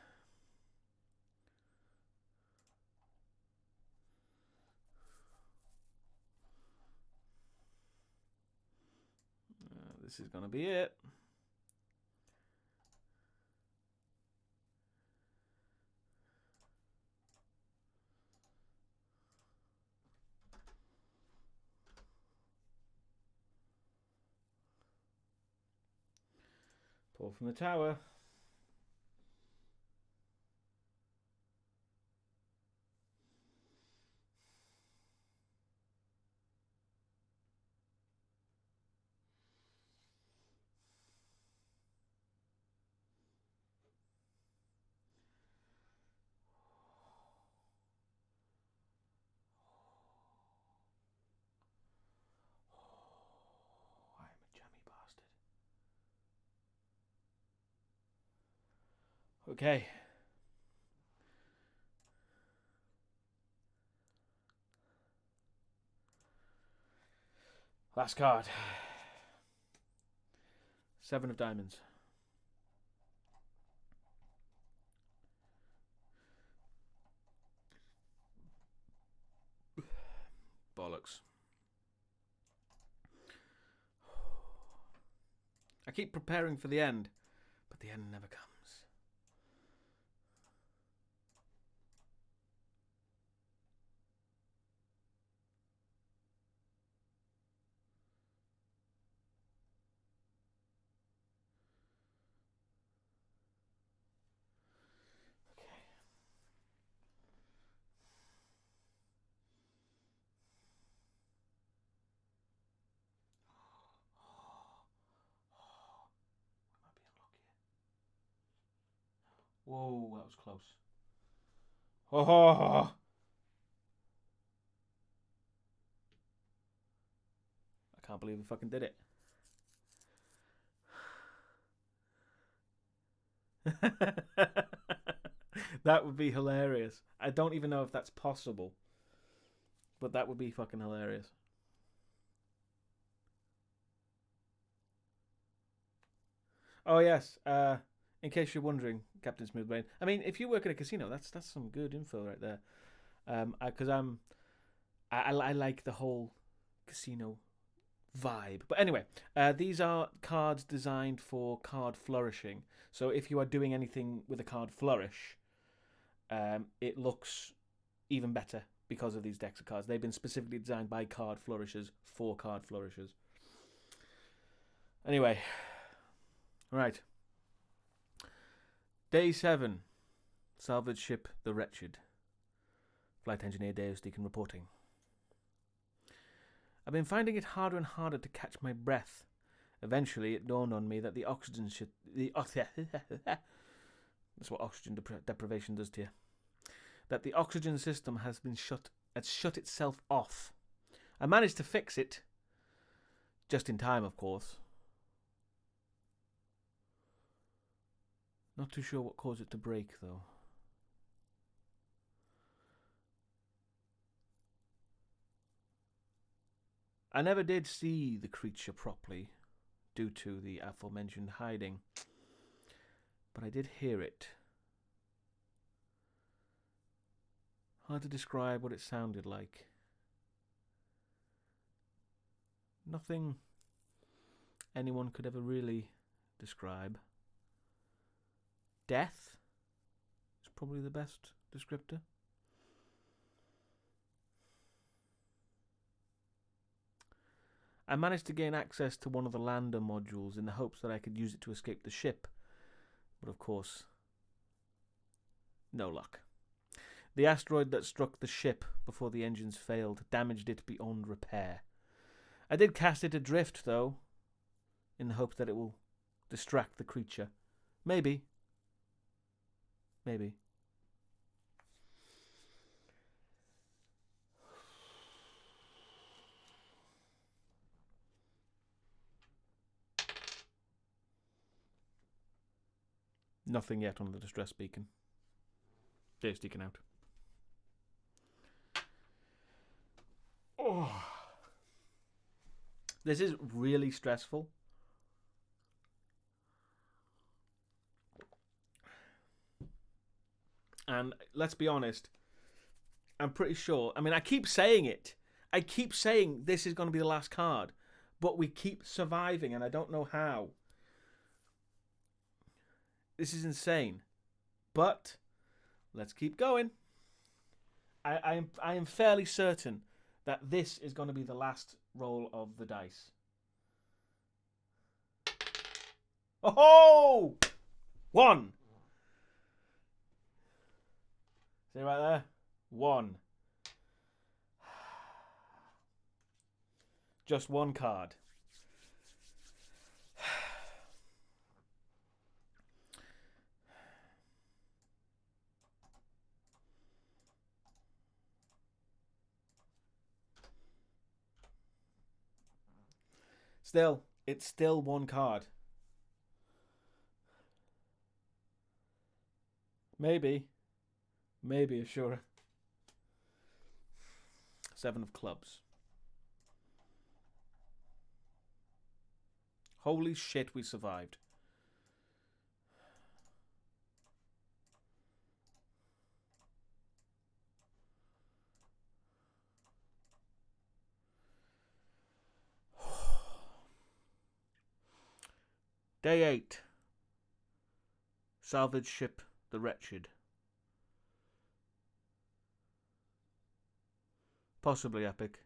This is going to be it. Fall from the tower. I'm a jammy bastard. Okay. Last card. 7 of diamonds. Bollocks. I keep preparing for the end, but the end never comes. Whoa, that was close. Oh! I can't believe we fucking did it. That would be hilarious. I don't even know if that's possible, but that would be fucking hilarious. Oh yes, in case you're wondering, Captain Smoothbrain. I mean, if you work at a casino, that's some good info right there. Because I like the whole casino vibe. But anyway, these are cards designed for card flourishing. So if you are doing anything with a card flourish, it looks even better because of these decks of cards. They've been specifically designed by card flourishers for card flourishers. Anyway, right. Day 7. Salvage ship the Wretched. Flight Engineer Deusdaecon reporting. I've been finding it harder and harder to catch my breath. Eventually, it dawned on me that the oxygen that's what oxygen deprivation does to you. That the oxygen system has shut itself off. I managed to fix it. Just in time, of course. Not too sure what caused it to break, though. I never did see the creature properly, due to the aforementioned hiding, but I did hear it. Hard to describe what it sounded like. Nothing anyone could ever really describe. Death is probably the best descriptor. I managed to gain access to one of the lander modules in the hopes that I could use it to escape the ship, but of course, no luck. The asteroid that struck the ship before the engines failed damaged it beyond repair. I did cast it adrift, though, in the hopes that it will distract the creature. Maybe. Maybe. Nothing yet on the distress beacon. Deusdaecon out. Oh. This is really stressful. And let's be honest, I'm pretty sure. I mean, I keep saying it. I keep saying this is going to be the last card. But we keep surviving, and I don't know how. This is insane. But let's keep going. I am fairly certain that this is going to be the last roll of the dice. Oh! 1. See right there? 1. Just 1 card. Still, it's still 1 card. Maybe, sure. 7 of clubs. Holy shit, we survived. Day 8. Salvage ship, the Wretched. Possibly epic.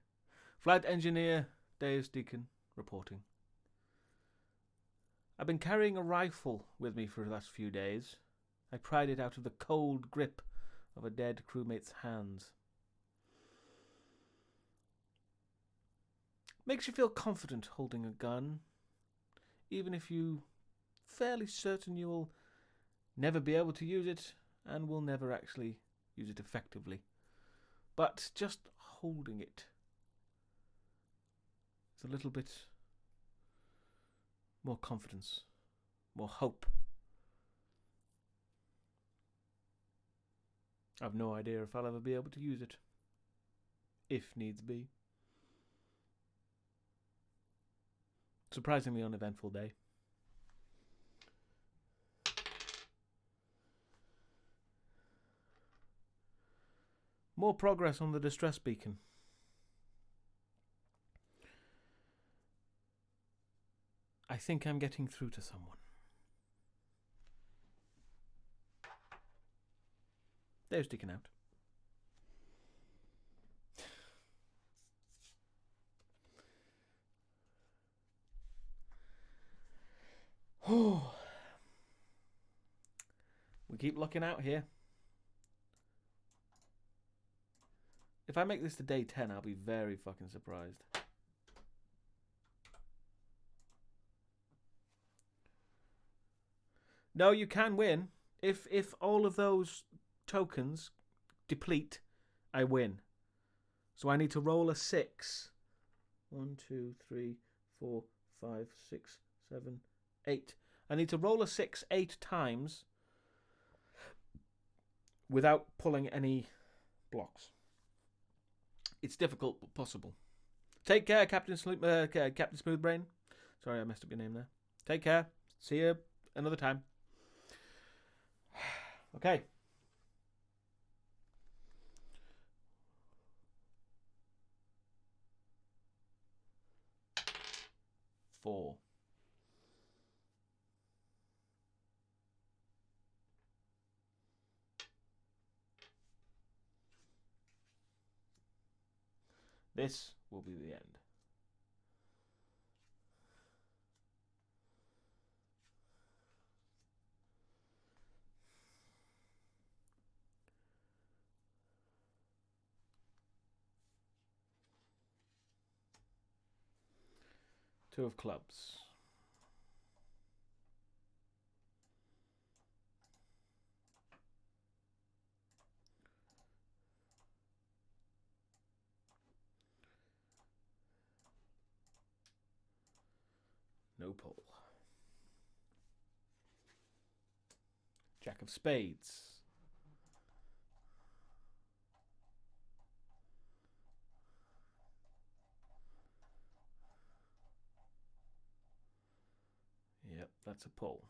Flight Engineer Deusdaecon reporting. I've been carrying a rifle with me for the last few days. I pried it out of the cold grip of a dead crewmate's hands. Makes you feel confident holding a gun, even if you're fairly certain you will never be able to use it and will never actually use it effectively. But just holding it is a little bit more confidence, more hope. I've no idea if I'll ever be able to use it, if needs be. Surprisingly uneventful day. More progress on the distress beacon. I think I'm getting through to someone. They're sticking out. We keep looking out here. If I make this to day 10, I'll be very fucking surprised. No, you can win. If all of those tokens deplete, I win. So I need to roll a 6. 1, 2, 3, 4, 5, 6, 7, 8. I need to roll a 6 8 times without pulling any blocks. It's difficult but possible. Take care, Captain Smoothbrain. Sorry, I messed up your name there. Take care. See you another time. Okay. Four. This will be the end. Two of clubs. No pull. Jack of spades. Yep, that's a pull.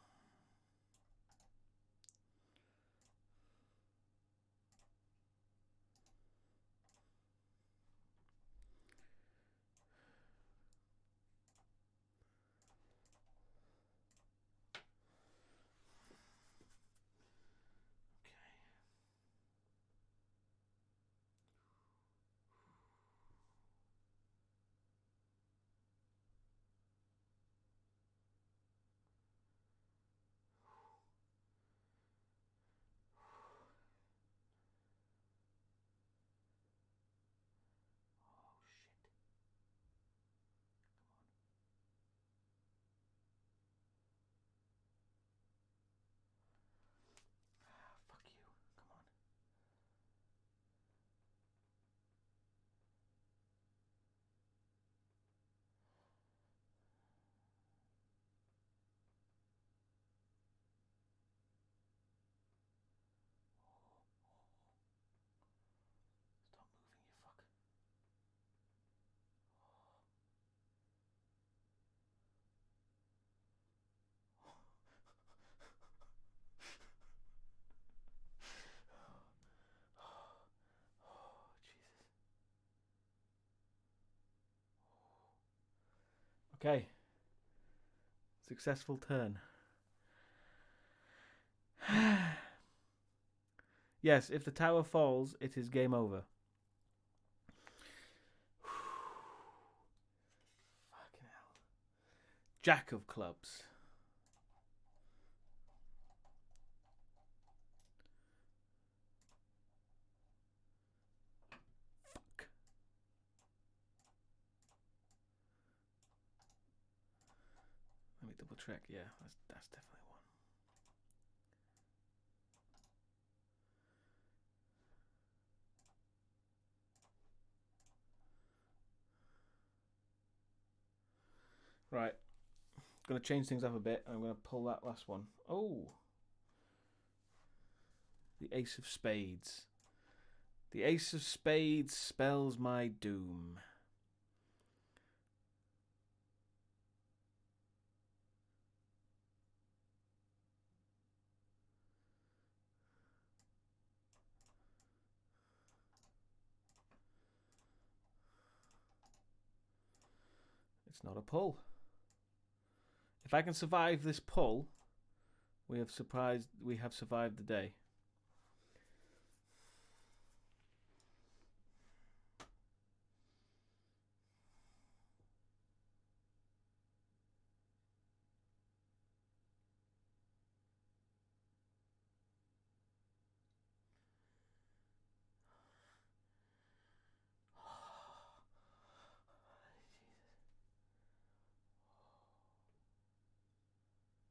Okay. Successful turn. Yes, if the tower falls, it is game over. Fucking hell. Jack of clubs. Fuck. Let me double check. Yeah, that's definitely one. Right. Going to change things up a bit. I'm going to pull that last one. Oh. The Ace of Spades. The Ace of Spades spells my doom. It's not a pull. If I can survive this pull, we have survived the day.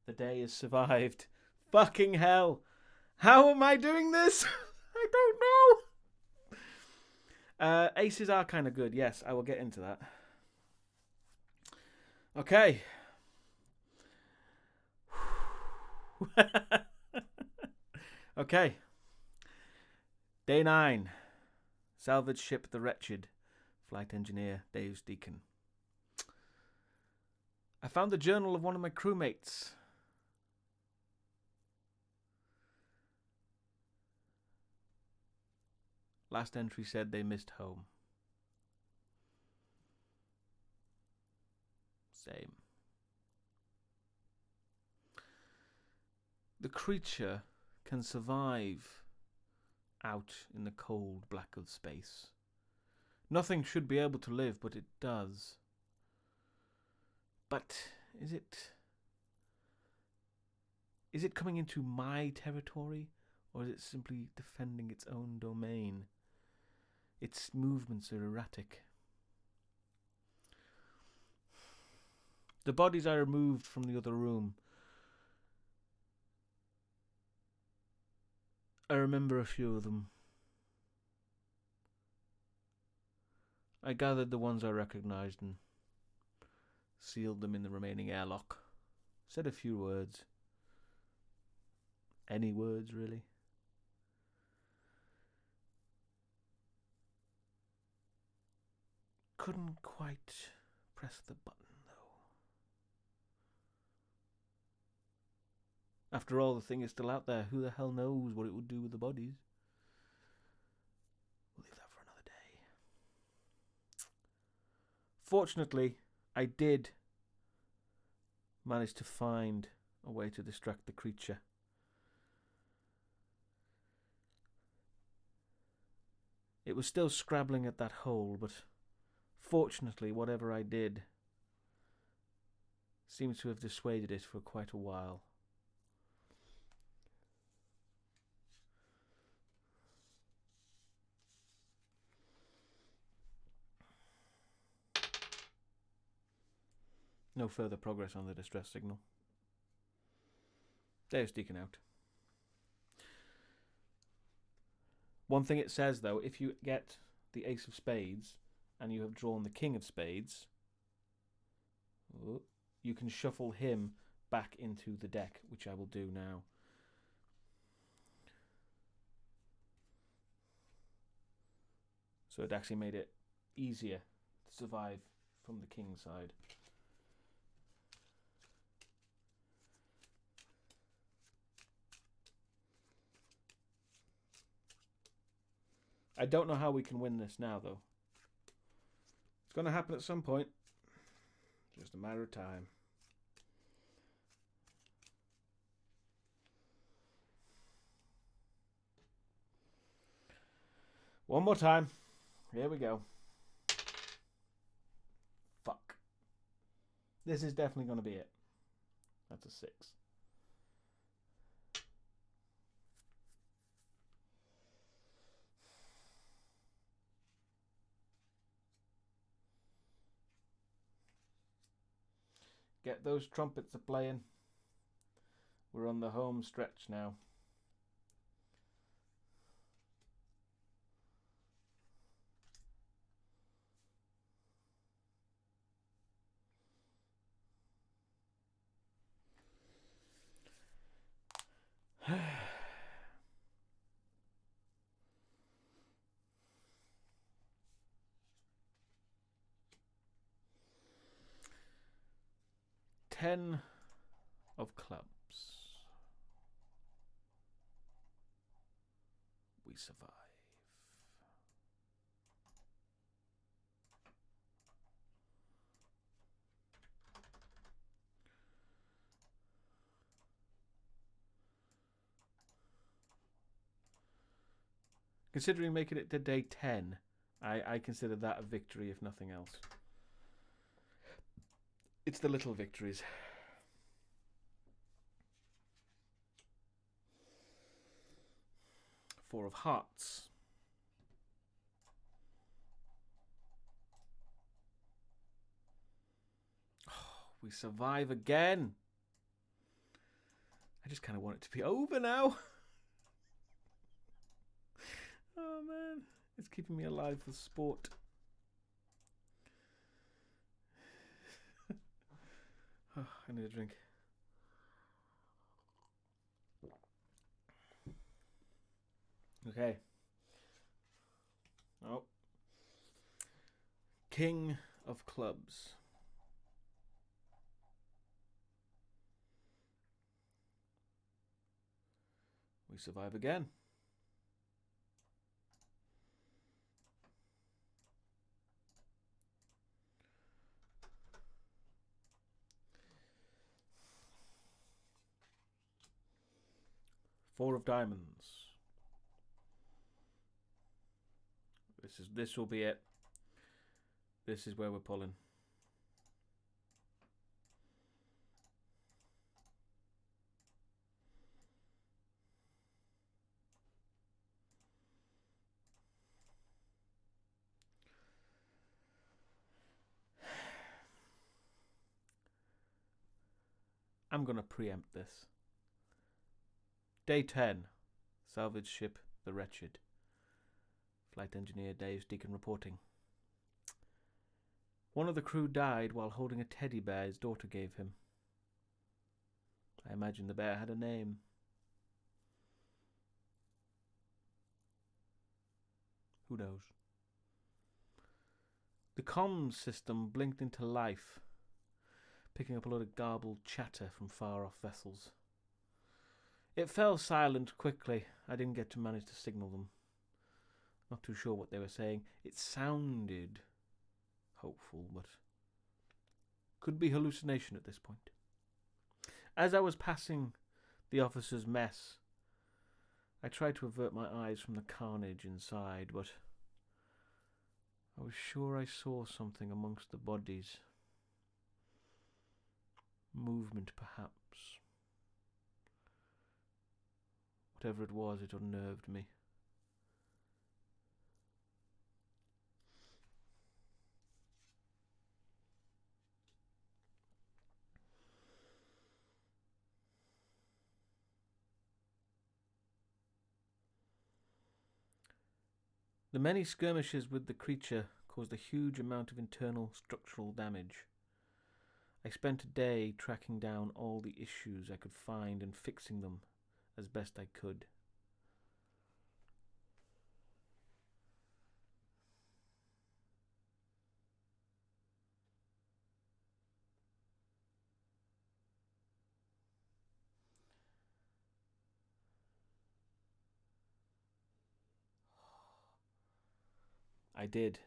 The day is survived. Fucking hell. How am I doing this? I don't know. Aces are kind of good. Yes, I will get into that. Okay. Okay. Day 9. Salvage ship the Wretched. Flight Engineer Deusdaecon. I found the journal of one of my crewmates. Last entry said they missed home. Same. The creature can survive out in the cold black of space. Nothing should be able to live, but it does. But is it coming into my territory, or is it simply defending its own domain? Its movements are erratic. The bodies I removed from the other room. I remember a few of them. I gathered the ones I recognized and sealed them in the remaining airlock. Said a few words. Any words, really. Couldn't quite press the button, though. After all, the thing is still out there. Who the hell knows what it would do with the bodies? We'll leave that for another day. Fortunately, I did manage to find a way to distract the creature. It was still scrabbling at that hole, but fortunately, whatever I did seems to have dissuaded it for quite a while. No further progress on the distress signal. Deusdaecon out. One thing it says, though, if you get the Ace of Spades and you have drawn the King of Spades, you can shuffle him back into the deck, which I will do now. So it actually made it easier to survive from the King's side. I don't know how we can win this now, though. It's going to happen at some point. Just a matter of time. One more time. Here we go. Fuck. This is definitely going to be it. That's a 6. Get those trumpets a playing. We're on the home stretch now. Ten of clubs. We survive. Considering making it to day 10, I consider that a victory, if nothing else. It's the little victories. Four of hearts. Oh, we survive again. I just kind of want it to be over now. Oh man, it's keeping me alive for sport. Oh, I need a drink. Okay. Oh. King of clubs. We survive again. Four of diamonds. This will be it. This is where we're pulling. I'm going to preempt this. Day 10. Salvage ship the Wretched. Flight Engineer Deusdaecon reporting. One of the crew died while holding a teddy bear his daughter gave him. I imagine the bear had a name. Who knows? The comms system blinked into life, picking up a lot of garbled chatter from far-off vessels. It fell silent quickly. I didn't get to manage to signal them. Not too sure what they were saying. It sounded hopeful, but could be hallucination at this point. As I was passing the officer's mess, I tried to avert my eyes from the carnage inside, but I was sure I saw something amongst the bodies. Movement, perhaps. Whatever it was, it unnerved me. The many skirmishes with the creature caused a huge amount of internal structural damage. I spent a day tracking down all the issues I could find and fixing them as best I could. I did.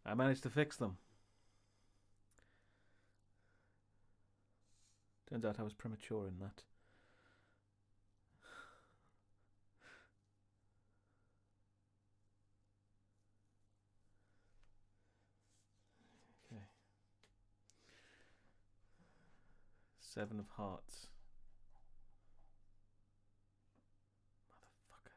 I managed to fix them. Turns out I was premature in that. Okay. 7 of hearts. Motherfucker.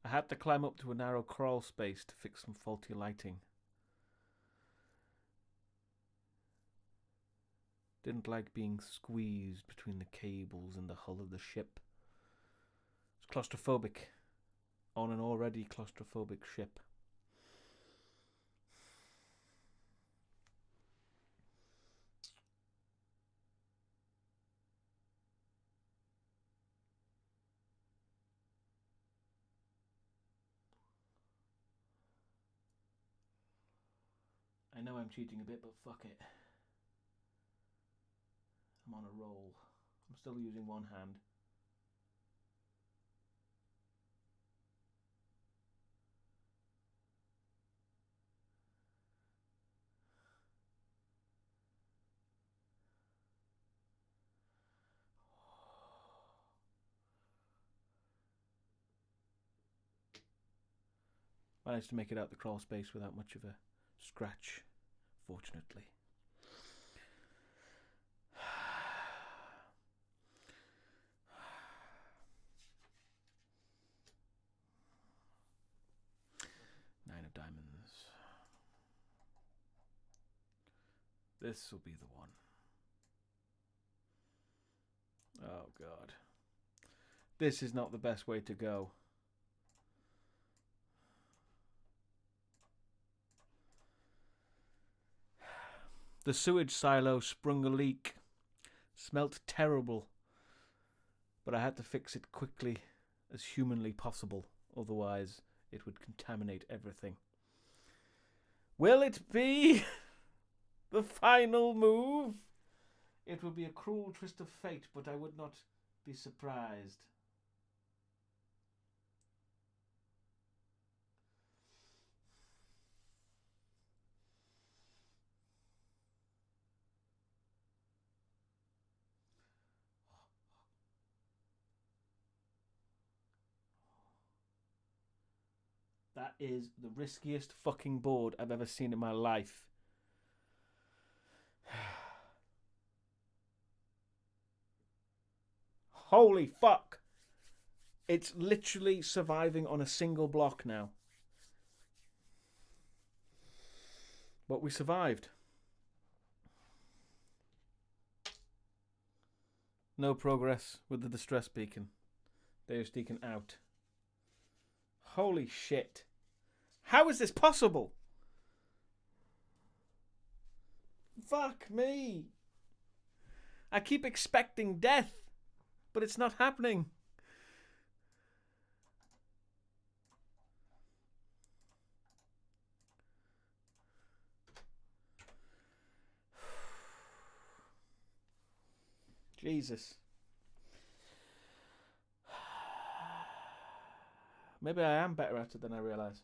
I had to climb up to a narrow crawl space to fix some faulty lighting. Didn't like being squeezed between the cables and the hull of the ship. It's claustrophobic on an already claustrophobic ship. I know I'm cheating a bit, but fuck it. I'm on a roll. I'm still using one hand. Managed to make it out the crawl space without much of a scratch, fortunately. Nine of diamonds. This will be the one. Oh god. This is not the best way to go. The sewage silo sprung a leak. Smelt terrible. But I had to fix it quickly as humanly possible. Otherwise, it would contaminate everything. Will it be the final move? It would be a cruel twist of fate, but I would not be surprised. That is the riskiest fucking board I've ever seen in my life. Holy fuck. It's literally surviving on a single block now. But we survived. No progress with the distress beacon. Deusdaecon out. Holy shit. How is this possible? Fuck me. I keep expecting death, but it's not happening. Jesus. Maybe I am better at it than I realise.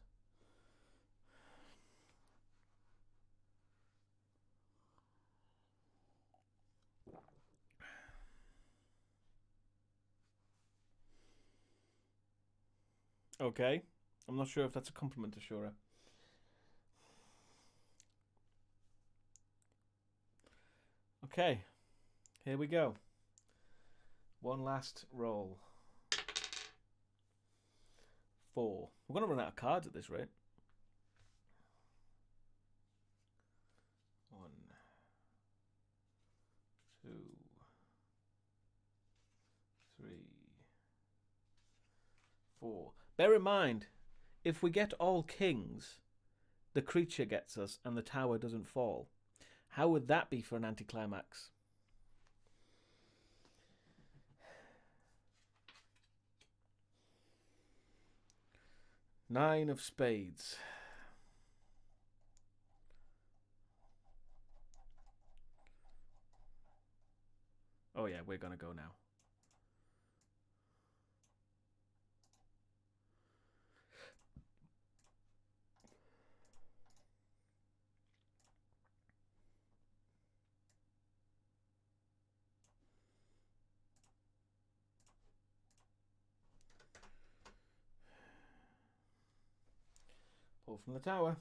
Okay. I'm not sure if that's a compliment to Shura. Okay. Here we go. One last roll. 4. We're going to run out of cards at this rate. 1, 2, 3, 4. Bear in mind, if we get all kings, the creature gets us and the tower doesn't fall. How would that be for an anticlimax? Nine of spades. Oh yeah, we're gonna go now. Pull from the tower.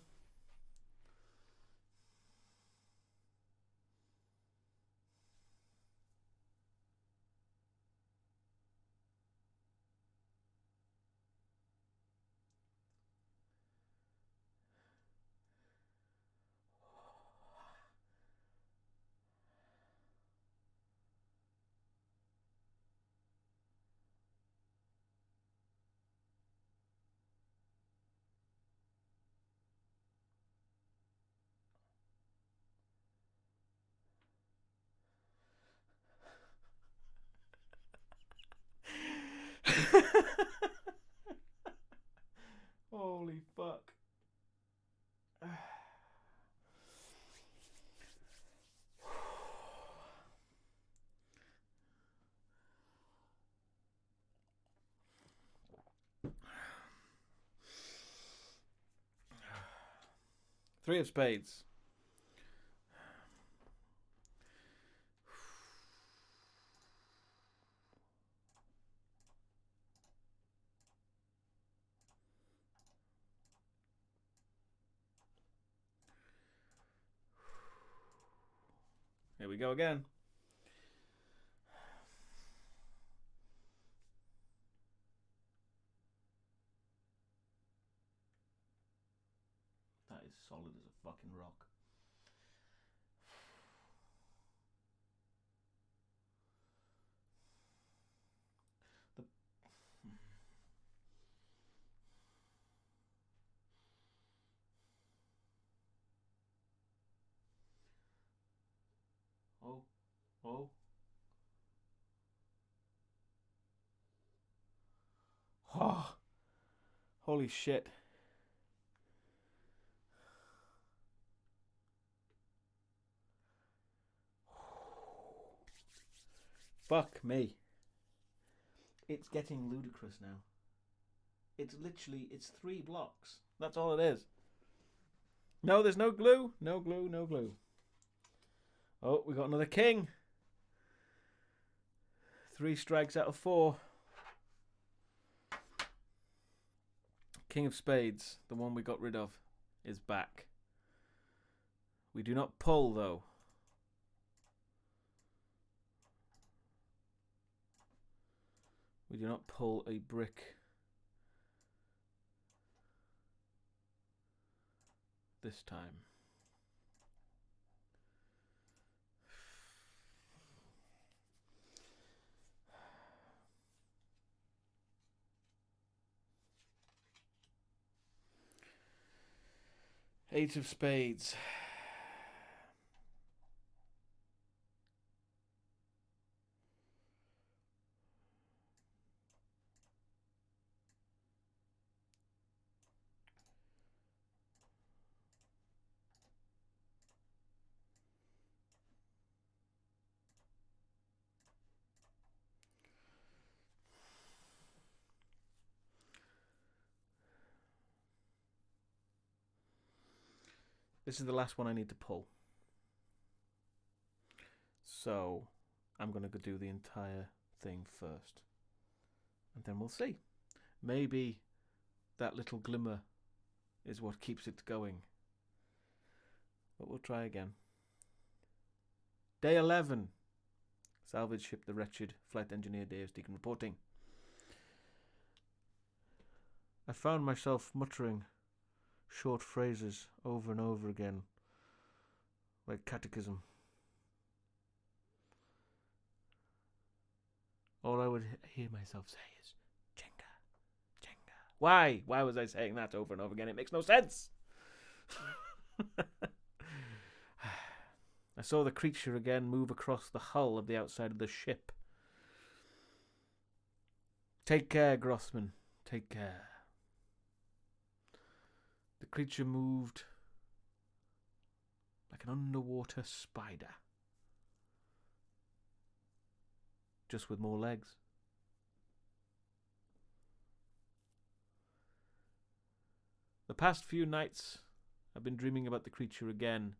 Holy fuck. Three of spades. Here we go again. That is solid as a fucking rock. Oh. Oh. Oh. Holy shit. Fuck me. It's getting ludicrous now. It's literally, it's 3 blocks. That's all it is. No, there's no glue. No glue, no glue. Oh, we got another king. 3 strikes out of 4. King of spades, the one we got rid of, is back. We do not pull, though. We do not pull a brick this time. Eight of spades. This is the last one I need to pull. So I'm going to do the entire thing first. And then we'll see. Maybe that little glimmer is what keeps it going. But we'll try again. Day 11. Salvage ship the Wretched. Flight Engineer Deusdaecon reporting. I found myself muttering short phrases over and over again, like catechism. All I would hear myself say is, Jenga, Jenga. Why? Why was I saying that over and over again? It makes no sense. I saw the creature again move across the hull of the outside of the ship. Take care, Grossman. Take care. The creature moved like an underwater spider. just with more legs. The past few nights, I've been dreaming about the creature again.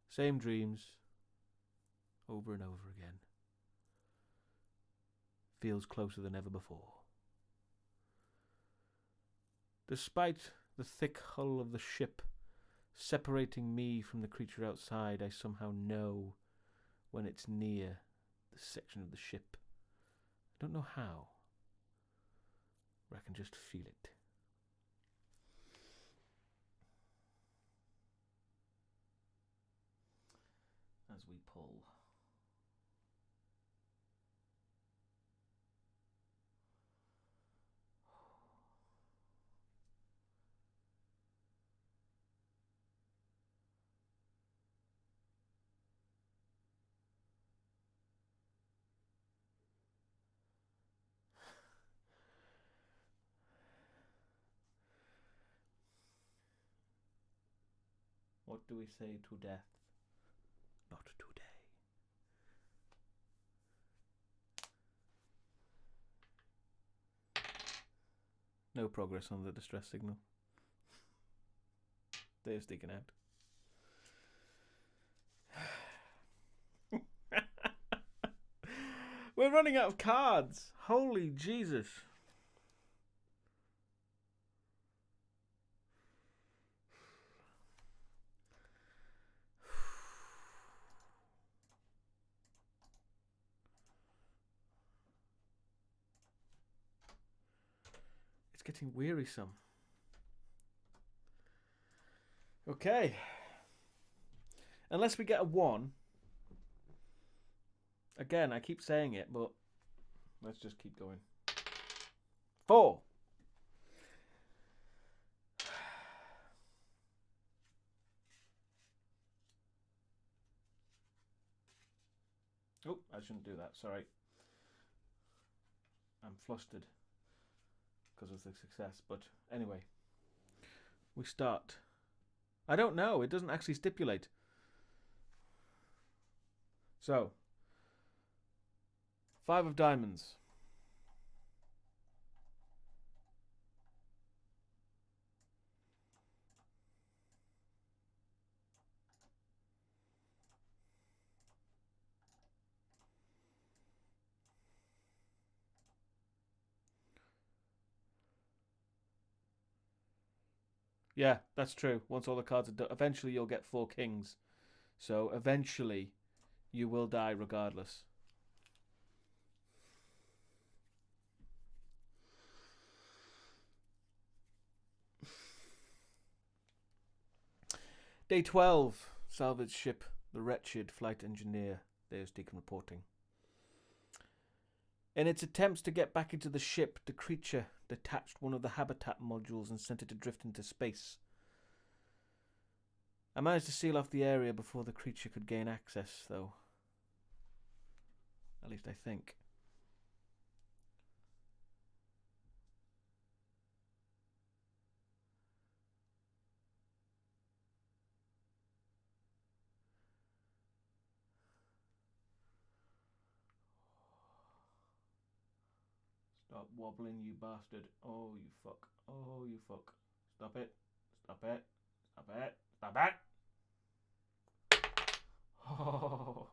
Same dreams, over and over again. Feels closer than ever before. Despite the thick hull of the ship separating me from the creature outside, I somehow know when it's near the section of the ship. I don't know how, but I can just feel it. As we pull. What do we say to death? Not today. No progress on the distress signal. Deusdaecon out. We're running out of cards. Holy Jesus. It's getting wearisome. Okay. Unless we get a 1. Again, I keep saying it, but let's just keep going. 4. Oh, I shouldn't do that. Sorry. I'm flustered because of the success. But anyway, we start. I don't know. It doesn't actually stipulate. So, 5 of diamonds. Yeah, that's true. Once all the cards are done, eventually you'll get 4 kings. So eventually you will die regardless. Day 12. Salvage ship, the Wretched, flight engineer, Deusdaecon reporting. In its attempts to get back into the ship, the creature detached one of the habitat modules and sent it adrift into space. I managed to seal off the area before the creature could gain access, though. At least I think. Stop wobbling, you bastard. Oh, you fuck. Oh, you fuck. Stop it. Stop it. Stop it. Stop it. Oh.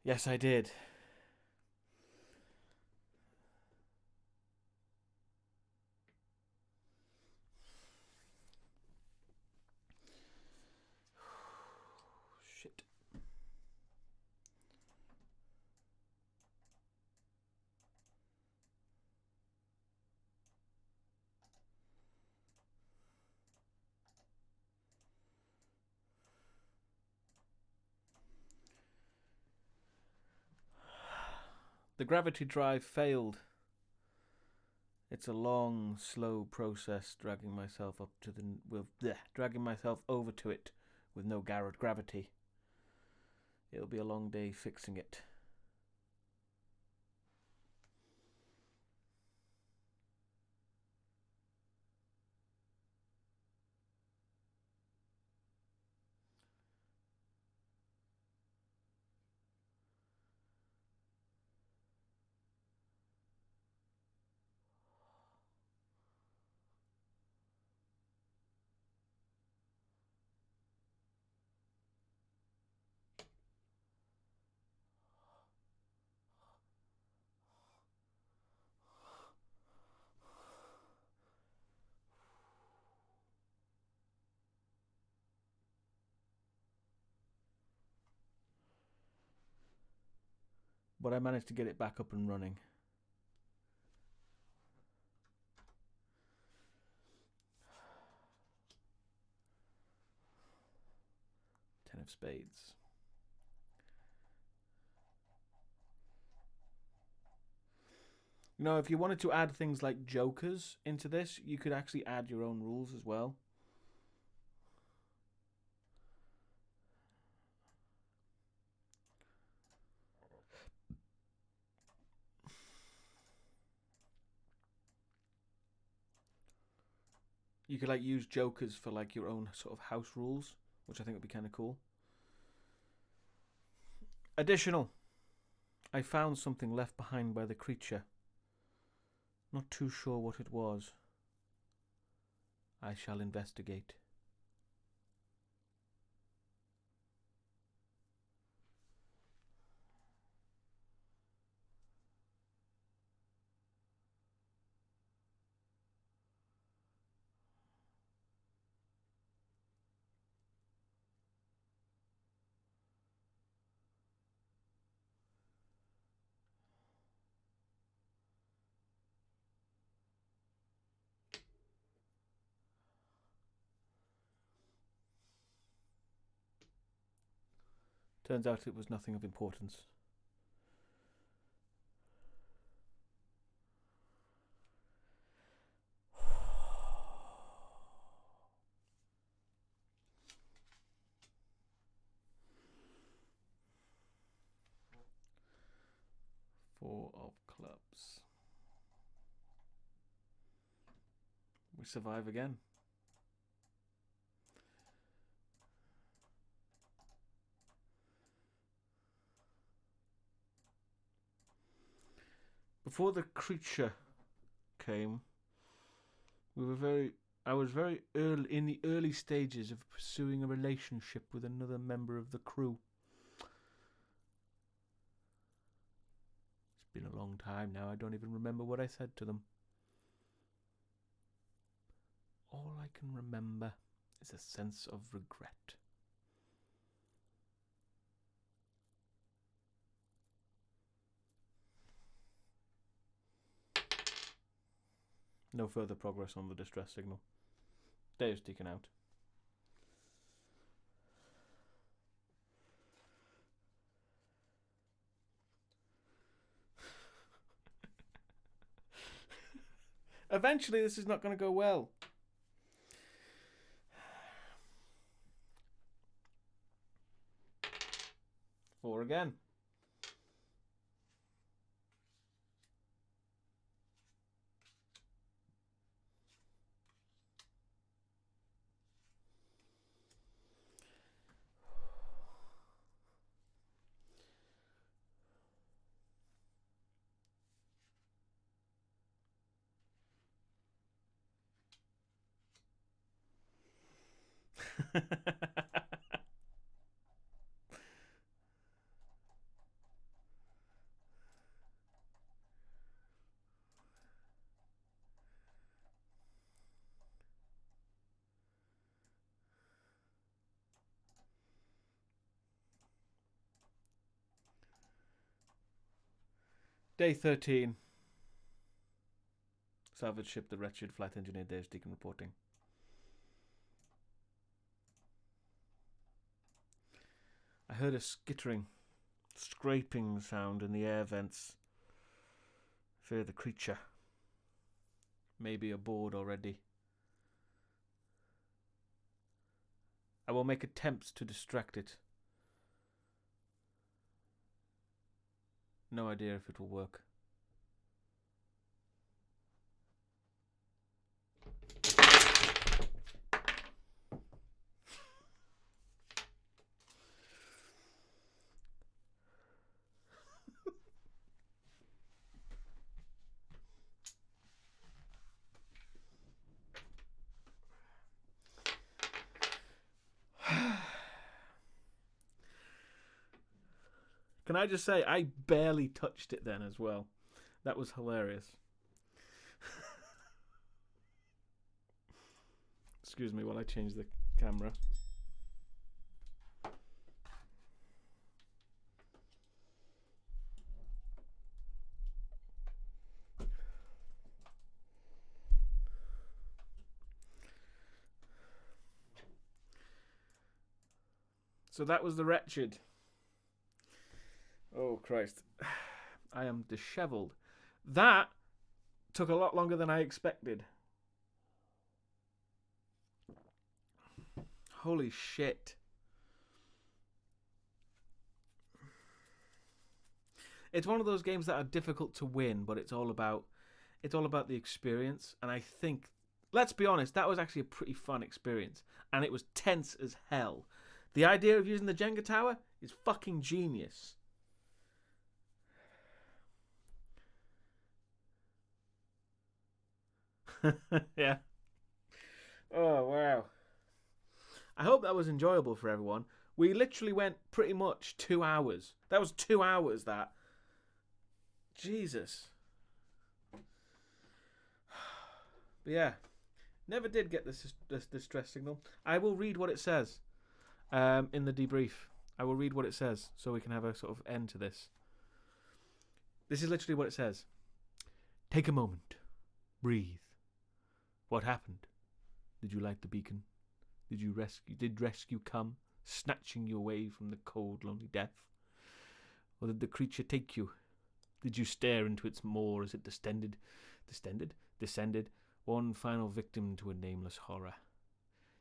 Yes, I did. Shit. The gravity drive failed. It's a long, slow process dragging myself up to dragging myself over to it with no gravity. It'll be a long day fixing it. But I managed to get it back up and running. Ten of spades. You know, if you wanted to add things like jokers into this, you could actually add your own rules as well. You could like use jokers for like your own sort of house rules, which I think would be kind of cool. Additional. I found something left behind by the creature. Not too sure what it was. I shall investigate. Turns out it was nothing of importance. Four of clubs. We survive again. Before the creature came, I was very early in the early stages of pursuing a relationship with another member of the crew. It's been a long time now. I don't even remember what I said to them. All I can remember is a sense of regret. No further progress on the distress signal. Deusdaecon out. Eventually this is not going to go well. Four again. Day 13. Salvage ship the Wretched, Flight Engineer Deusdaecon reporting. I heard a skittering, scraping sound in the air vents. Fear the creature. Maybe aboard already. I will make attempts to distract it. No idea if it will work. Can I just say, I barely touched it then as well. That was hilarious. Excuse me while I change the camera. So that was the Wretched. Oh, Christ. I am dishevelled. That took a lot longer than I expected. Holy shit. It's one of those games that are difficult to win, but it's all about the experience. And I think, let's be honest, that was actually a pretty fun experience. And it was tense as hell. The idea of using the Jenga tower is fucking genius. Yeah. Oh, wow. I hope that was enjoyable for everyone. We literally went pretty much 2 hours. That was 2 hours, that. Jesus. But yeah. Never did get this distress signal. I will read what it says in the debrief. I will read what it says so we can have a sort of end to this. This is literally what it says. Take a moment. Breathe. What happened? Did you light the beacon? Did rescue come, snatching you away from the cold, lonely death? Or did the creature take you? Did you stare into its maw as it descended, one final victim to a nameless horror?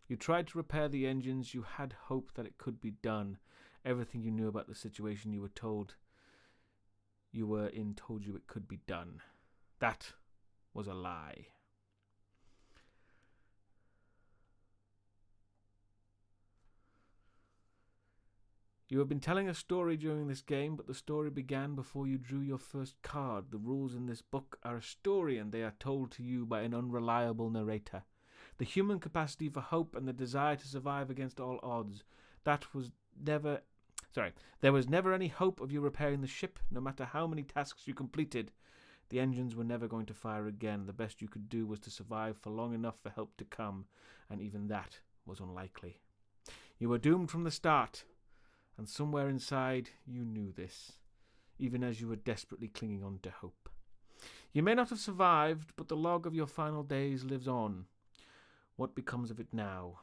You tried to repair the engines. You had hope that it could be done. Everything you knew about the situation you were told you it could be done. That was a lie. You have been telling a story during this game, but the story began before you drew your first card. The rules in this book are a story, and they are told to you by an unreliable narrator. The human capacity for hope and the desire to survive against all odds. There was never any hope of you repairing the ship, no matter how many tasks you completed. The engines were never going to fire again. The best you could do was to survive for long enough for help to come, and even that was unlikely. You were doomed from the start. And somewhere inside you knew this, even as you were desperately clinging on to hope. You may not have survived, but the log of your final days lives on. What becomes of it now?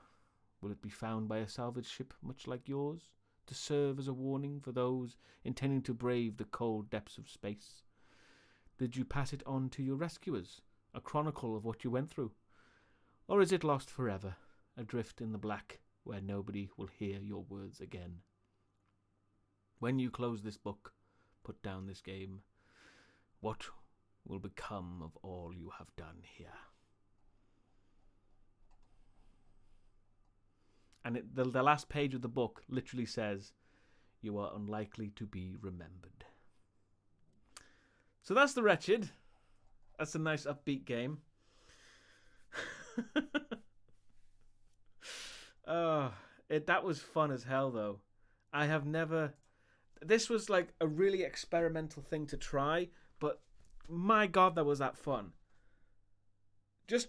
Will it be found by a salvage ship much like yours, to serve as a warning for those intending to brave the cold depths of space? Did you pass it on to your rescuers, a chronicle of what you went through? Or is it lost forever, adrift in the black, where nobody will hear your words again? When you close this book, put down this game, what will become of all you have done here? And the last page of the book literally says, you are unlikely to be remembered. So that's the Wretched. That's a nice upbeat game. That was fun as hell, though. I have never... This was like a really experimental thing to try, but my God, that was that fun. Just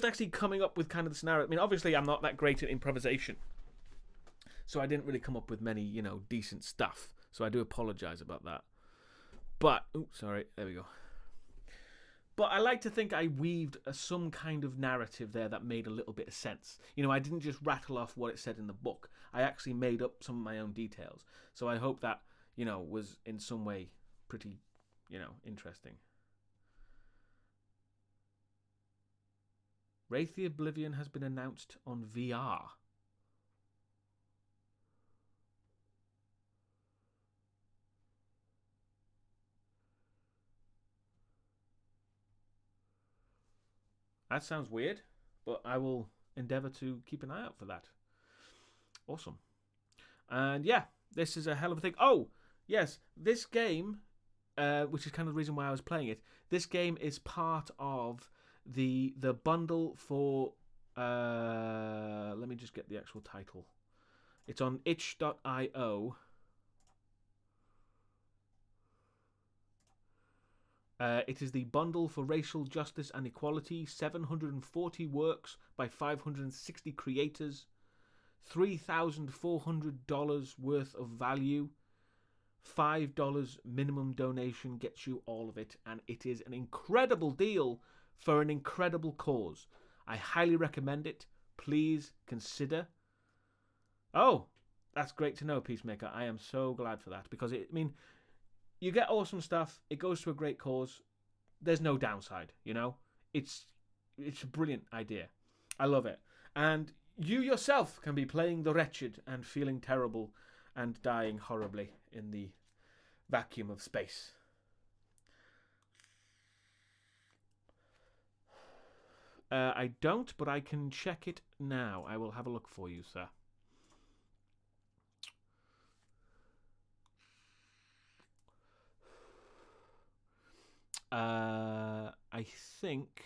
actually coming up with kind of the scenario. I mean, obviously, I'm not that great at improvisation, so I didn't really come up with many, decent stuff. So I do apologize about that. But, there we go. But I like to think I weaved some kind of narrative there that made a little bit of sense. I didn't just rattle off what it said in the book. I actually made up some of my own details. So I hope that, was in some way pretty, interesting. Wraith the Oblivion has been announced on VR. That sounds weird, but I will endeavour to keep an eye out for that. Awesome. And yeah, this is a hell of a thing. Oh, yes, this game, which is kind of the reason why I was playing it, this game is part of the bundle for... let me just get the actual title. It's on itch.io. It is the bundle for racial justice and equality, 740 works by 560 creators, $3,400 worth of value, $5 minimum donation gets you all of it, and it is an incredible deal for an incredible cause. I highly recommend it. Please consider. Oh, That's great to know, Peacemaker. I am so glad for that because I mean, you get awesome stuff. It goes to a great cause. There's no downside, you know. It's a brilliant idea. I love it. And you yourself can be playing the Wretched and feeling terrible and dying horribly in the vacuum of space. I don't, but I can check it now. I will have a look for you, sir. I think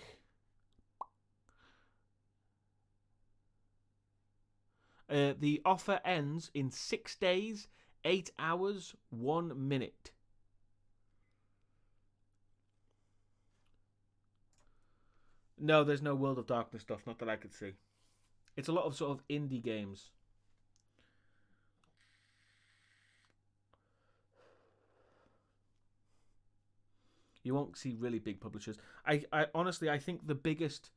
the offer ends in 6 days, 8 hours, 1 minute. No, there's no World of Darkness stuff, not that I could see. It's a lot of sort of indie games. You won't see really big publishers. I honestly, I think the biggest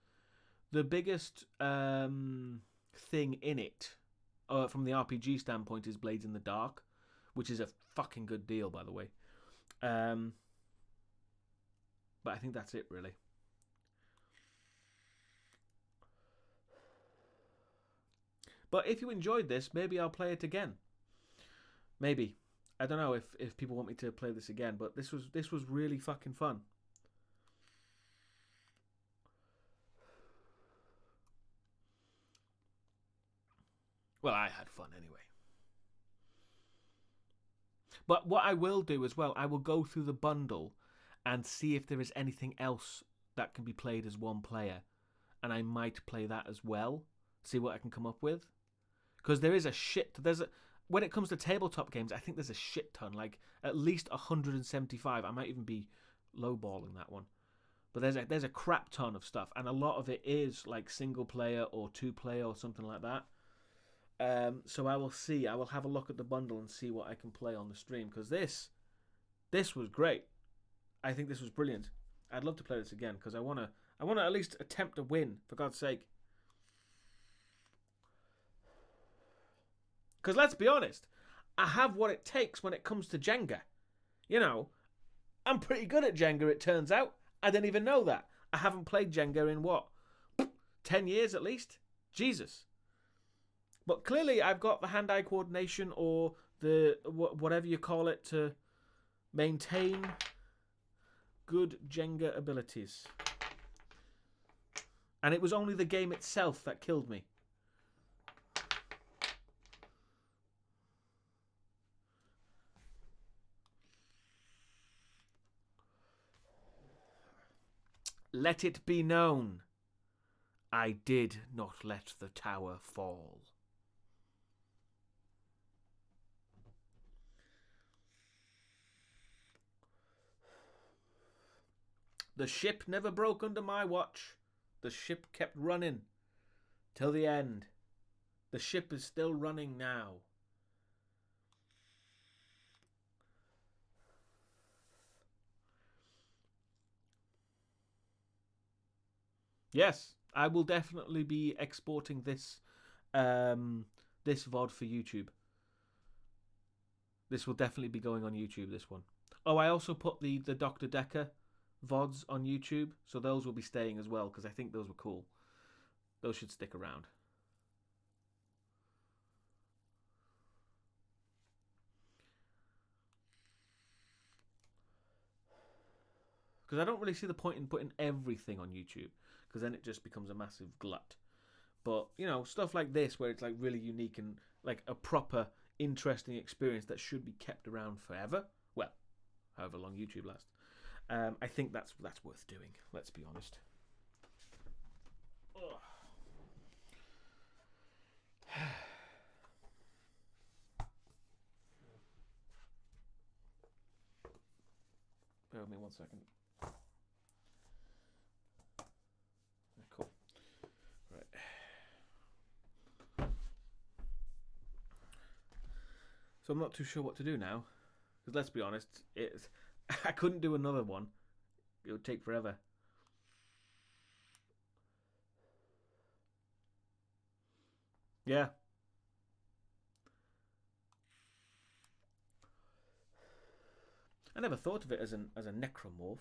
thing in it, from the RPG standpoint, is Blades in the Dark, which is a fucking good deal, by the way. But I think that's it, really. But if you enjoyed this, maybe I'll play it again. Maybe. I don't know if people want me to play this again, but this was really fucking fun. Well, I had fun anyway. But what I will do as well, I will go through the bundle and see if there is anything else that can be played as one player. And I might play that as well. See what I can come up with. Because there is a shit. When it comes to tabletop games, I think there's a shit ton. Like, at least 175. I might even be lowballing that one. But there's a crap ton of stuff. And a lot of it is like single player or 2-player or something like that. So I will see. I will have a look at the bundle and see what I can play on the stream. Because this was great. I think this was brilliant. I'd love to play this again. Because I want to at least attempt a win, for God's sake. Because let's be honest, I have what it takes when it comes to Jenga. You know, I'm pretty good at Jenga, it turns out. I didn't even know that. I haven't played Jenga in, 10 years at least? Jesus. But clearly I've got the hand-eye coordination or the whatever you call it to maintain good Jenga abilities. And it was only the game itself that killed me. Let it be known, I did not let the tower fall. The ship never broke under my watch. The ship kept running till the end. The ship is still running now. Yes, I will definitely be exporting this this VOD for YouTube. This will definitely be going on YouTube, this one. Oh, I also put the Dr. Decker VODs on YouTube, so those will be staying as well, because I think those were cool. Those should stick around. Because I don't really see the point in putting everything on YouTube, because then it just becomes a massive glut. But, you know, stuff like this, where it's like really unique and like a proper, interesting experience that should be kept around forever. Well, however long YouTube lasts. I think that's worth doing. Let's be honest. Bear with me 1 second. Cool. Right. So I'm not too sure what to do now. Because let's be honest, I couldn't do another one. It would take forever. Yeah. I never thought of it as a necromorph.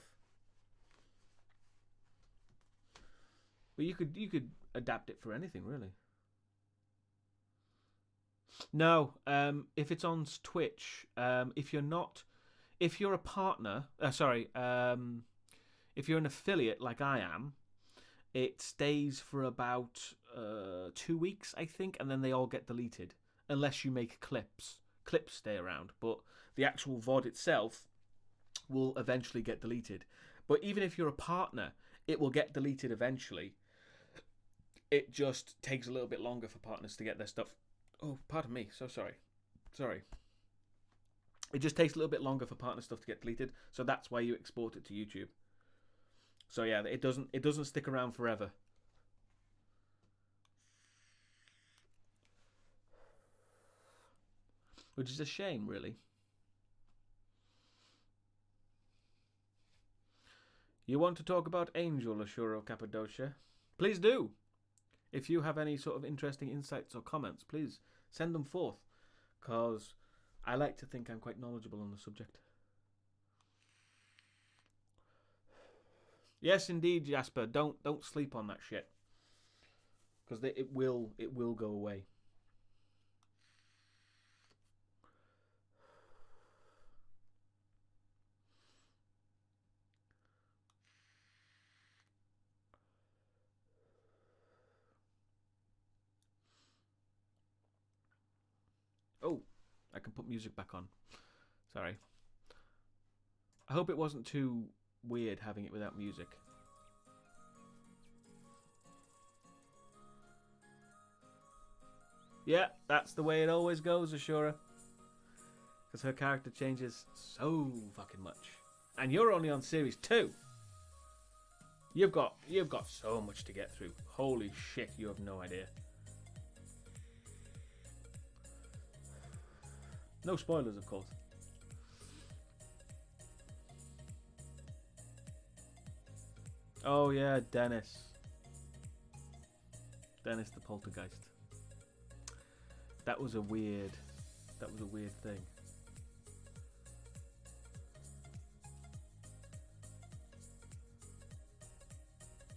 But you could adapt it for anything, really. No, if it's on Twitch, if you're a partner, if you're an affiliate like I am, it stays for about 2 weeks, I think, and then they all get deleted, unless you make clips. Clips stay around, but the actual VOD itself will eventually get deleted. But even if you're a partner, it will get deleted eventually. It just takes a little bit longer for partners to get their stuff. Oh, pardon me. So sorry. Sorry. It just takes a little bit longer for partner stuff to get deleted, so that's why you export it to YouTube. So yeah, it doesn't stick around forever. Which is a shame, really. You want to talk about Angel, Ashura Cappadocia? Please do. If you have any sort of interesting insights or comments, please send them forth, because I like to think I'm quite knowledgeable on the subject. Yes, indeed, Jasper. Don't sleep on that shit, because it will go away. Oh, I can put music back on. Sorry. I hope it wasn't too weird having it without music. Yeah, that's the way it always goes, Ashura. Because her character changes so fucking much. And you're only on series 2. You've got so much to get through. Holy shit, you have no idea. No spoilers, of course. Oh yeah, Dennis. Dennis the Poltergeist. That was a weird thing.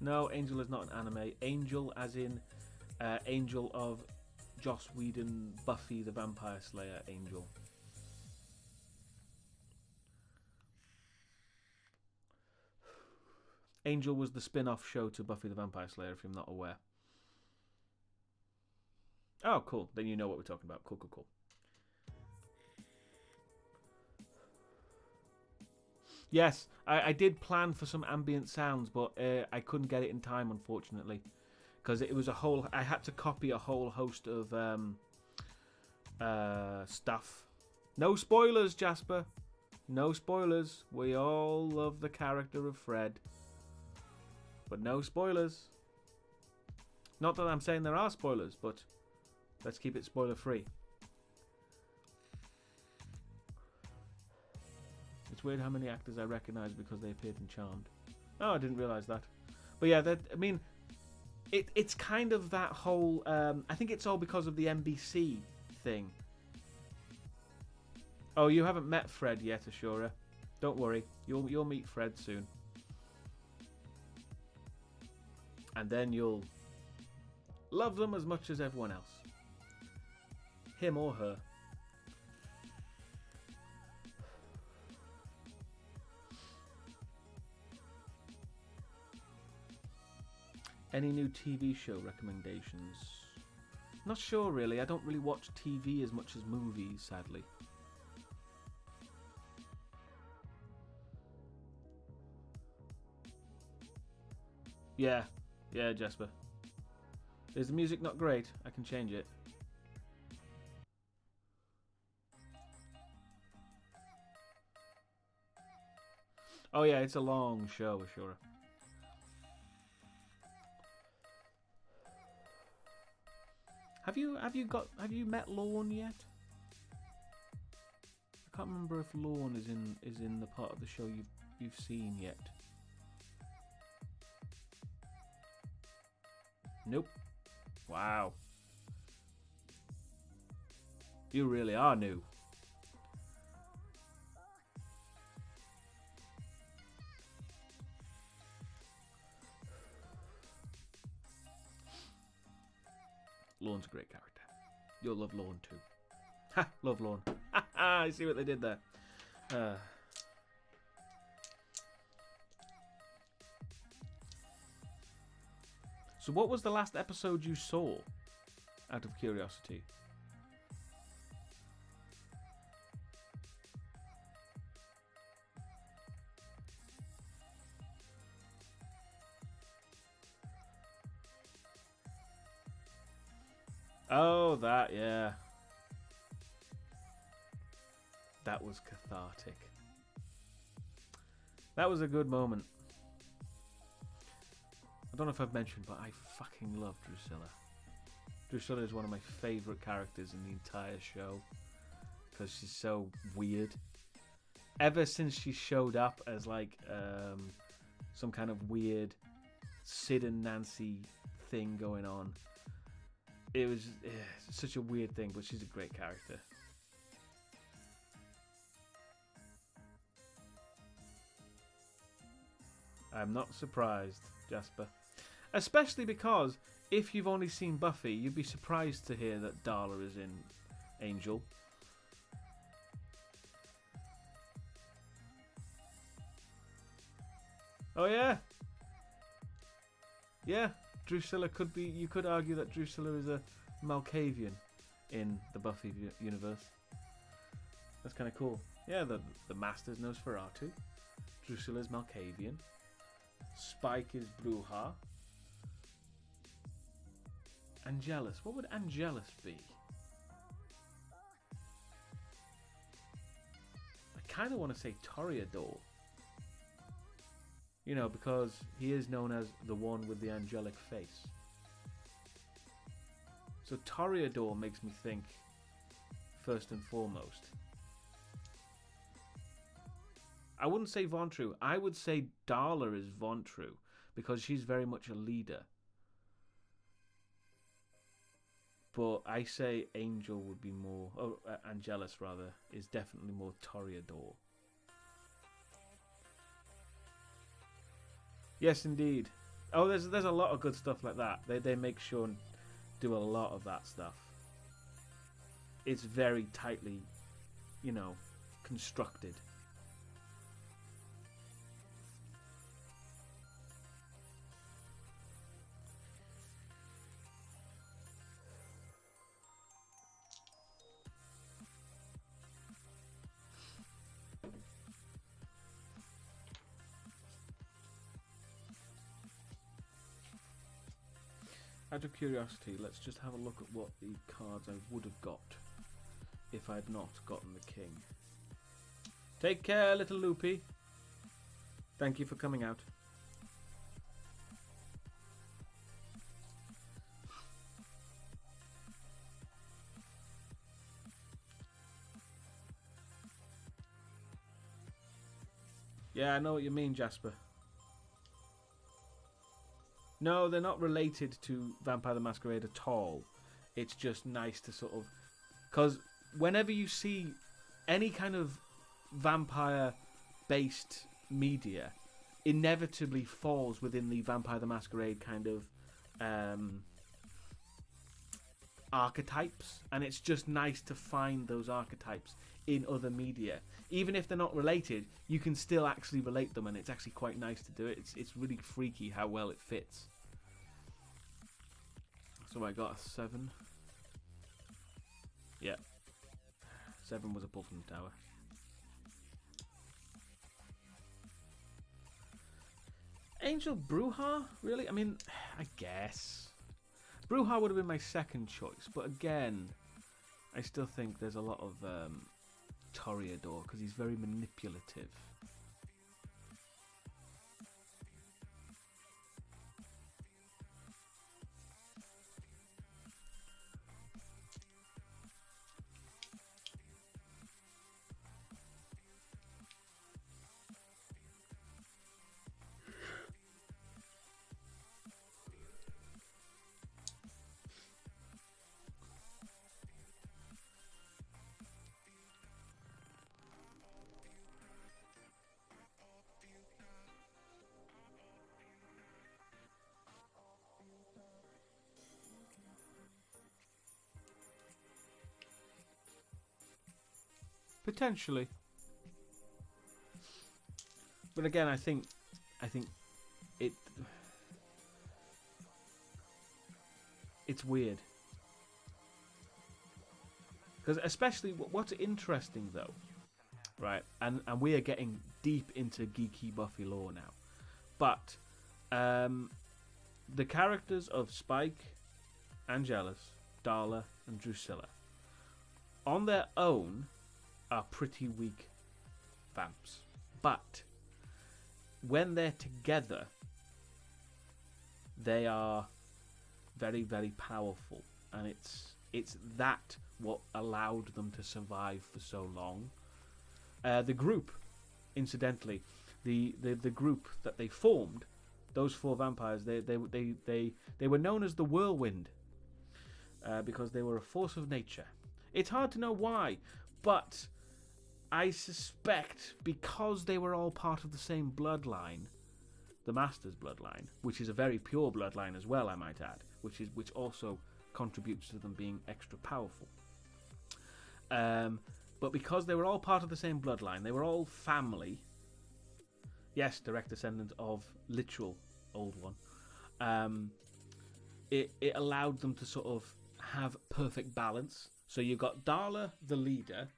No, Angel is not an anime. Angel as in Angel of Joss Whedon, Buffy the Vampire Slayer Angel. Angel was the spin-off show to Buffy the Vampire Slayer, if you're not aware. Oh, cool. Then you know what we're talking about. Cool, cool, cool. Yes, I did plan for some ambient sounds, but I couldn't get it in time, unfortunately. Because it was I had to copy a whole host of stuff. No spoilers, Jasper. No spoilers. We all love the character of Fred. But no spoilers. Not that I'm saying there are spoilers, but let's keep it spoiler free. It's weird how many actors I recognise because they appeared in Charmed. Oh, I didn't realise that. But yeah, I mean, it's kind of that whole... I think it's all because of the NBC thing. Oh, you haven't met Fred yet, Ashura. Don't worry, you'll meet Fred soon. And then you'll love them as much as everyone else. Him or her. Any new TV show recommendations? Not sure, really. I don't really watch TV as much as movies, sadly. Yeah, Jasper. Is the music not great? I can change it. Oh yeah, it's a long show, Ashura. Have you met Lorne yet? I can't remember if Lorne is in the part of the show you've seen yet. Nope. Wow. You really are new. Lorne's a great character. You'll love Lorne too. Ha! Love Lorne. Ha ha! I see what they did there. So what was the last episode you saw, out of curiosity? Oh, that, yeah. That was cathartic. That was a good moment. I don't know if I've mentioned, but I fucking love Drusilla. Drusilla is one of my favourite characters in the entire show. Because she's so weird. Ever since she showed up as like some kind of weird Sid and Nancy thing going on. It was such a weird thing, but she's a great character. I'm not surprised, Jasper. Especially because if you've only seen Buffy, you'd be surprised to hear that Darla is in Angel. Oh yeah? Yeah, Drusilla could be... You could argue that Drusilla is a Malkavian in the Buffy universe. That's kind of cool. Yeah, the Master's Nosferatu. Drusilla's Malkavian. Spike is Bruja. Angelus. What would Angelus be? I kind of want to say Toreador. You know, because he is known as the one with the angelic face. So Toreador makes me think first and foremost. I wouldn't say Vontru. I would say Darla is Vontru because she's very much a leader. But I say Angel would be more... Oh, Angelus, rather, is definitely more Toreador. Yes, indeed. Oh, there's a lot of good stuff like that. They make sure and do a lot of that stuff. It's very tightly, you know, constructed. Out of curiosity, let's just have a look at what the cards I would have got if I had not gotten the king. Take care, little Loopy. Thank you for coming out. Yeah, I know what you mean, Jasper. No, they're not related to Vampire the Masquerade at all. It's just nice to sort of... Because whenever you see any kind of vampire-based media, inevitably falls within the Vampire the Masquerade kind of archetypes. And it's just nice to find those archetypes in other media. Even if they're not related, you can still actually relate them, and it's actually quite nice to do it. It's really freaky how well it fits. So I got a 7. Yeah. 7 was a pull from the tower. Angel Bruja? Really? I mean, I guess. Bruja would have been my second choice, but again, I still think there's a lot of Toreador, because he's very manipulative. Potentially. But again, I think it it's weird. Because especially what's interesting though, right? And we are getting deep into geeky Buffy lore now. But the characters of Spike, Angelus, Darla, and Drusilla on their own are pretty weak vamps. But when they're together, they are very, very powerful. And it's that what allowed them to survive for so long. The group, incidentally, the group that they formed, those 4 vampires, they were known as the Whirlwind because they were a force of nature. It's hard to know why, but I suspect because they were all part of the same bloodline, the Master's bloodline, which is a very pure bloodline as well, I might add, which also contributes to them being extra powerful. But because they were all part of the same bloodline, they were all family. Yes, direct descendants of literal Old One. It allowed them to sort of have perfect balance. So you've got Darla, the leader.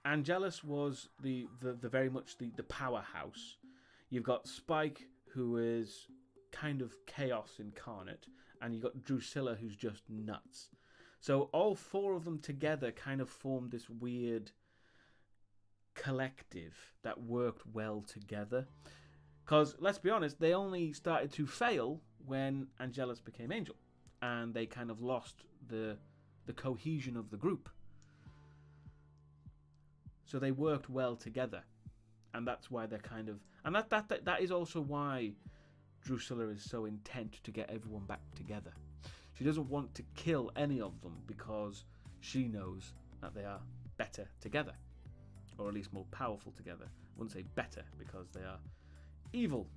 Angelus was the very much the powerhouse. You've got Spike, who is kind of chaos incarnate, and you've got Drusilla, who's just nuts. So all 4 of them together kind of formed this weird collective that worked well together. Because, let's be honest, they only started to fail when Angelus became Angel. And they kind of lost the cohesion of the group. So they worked well together. And that's why they're kind of... And that is also why Drusilla is so intent to get everyone back together. She doesn't want to kill any of them because she knows that they are better together. Or at least more powerful together. I wouldn't say better because they are evil.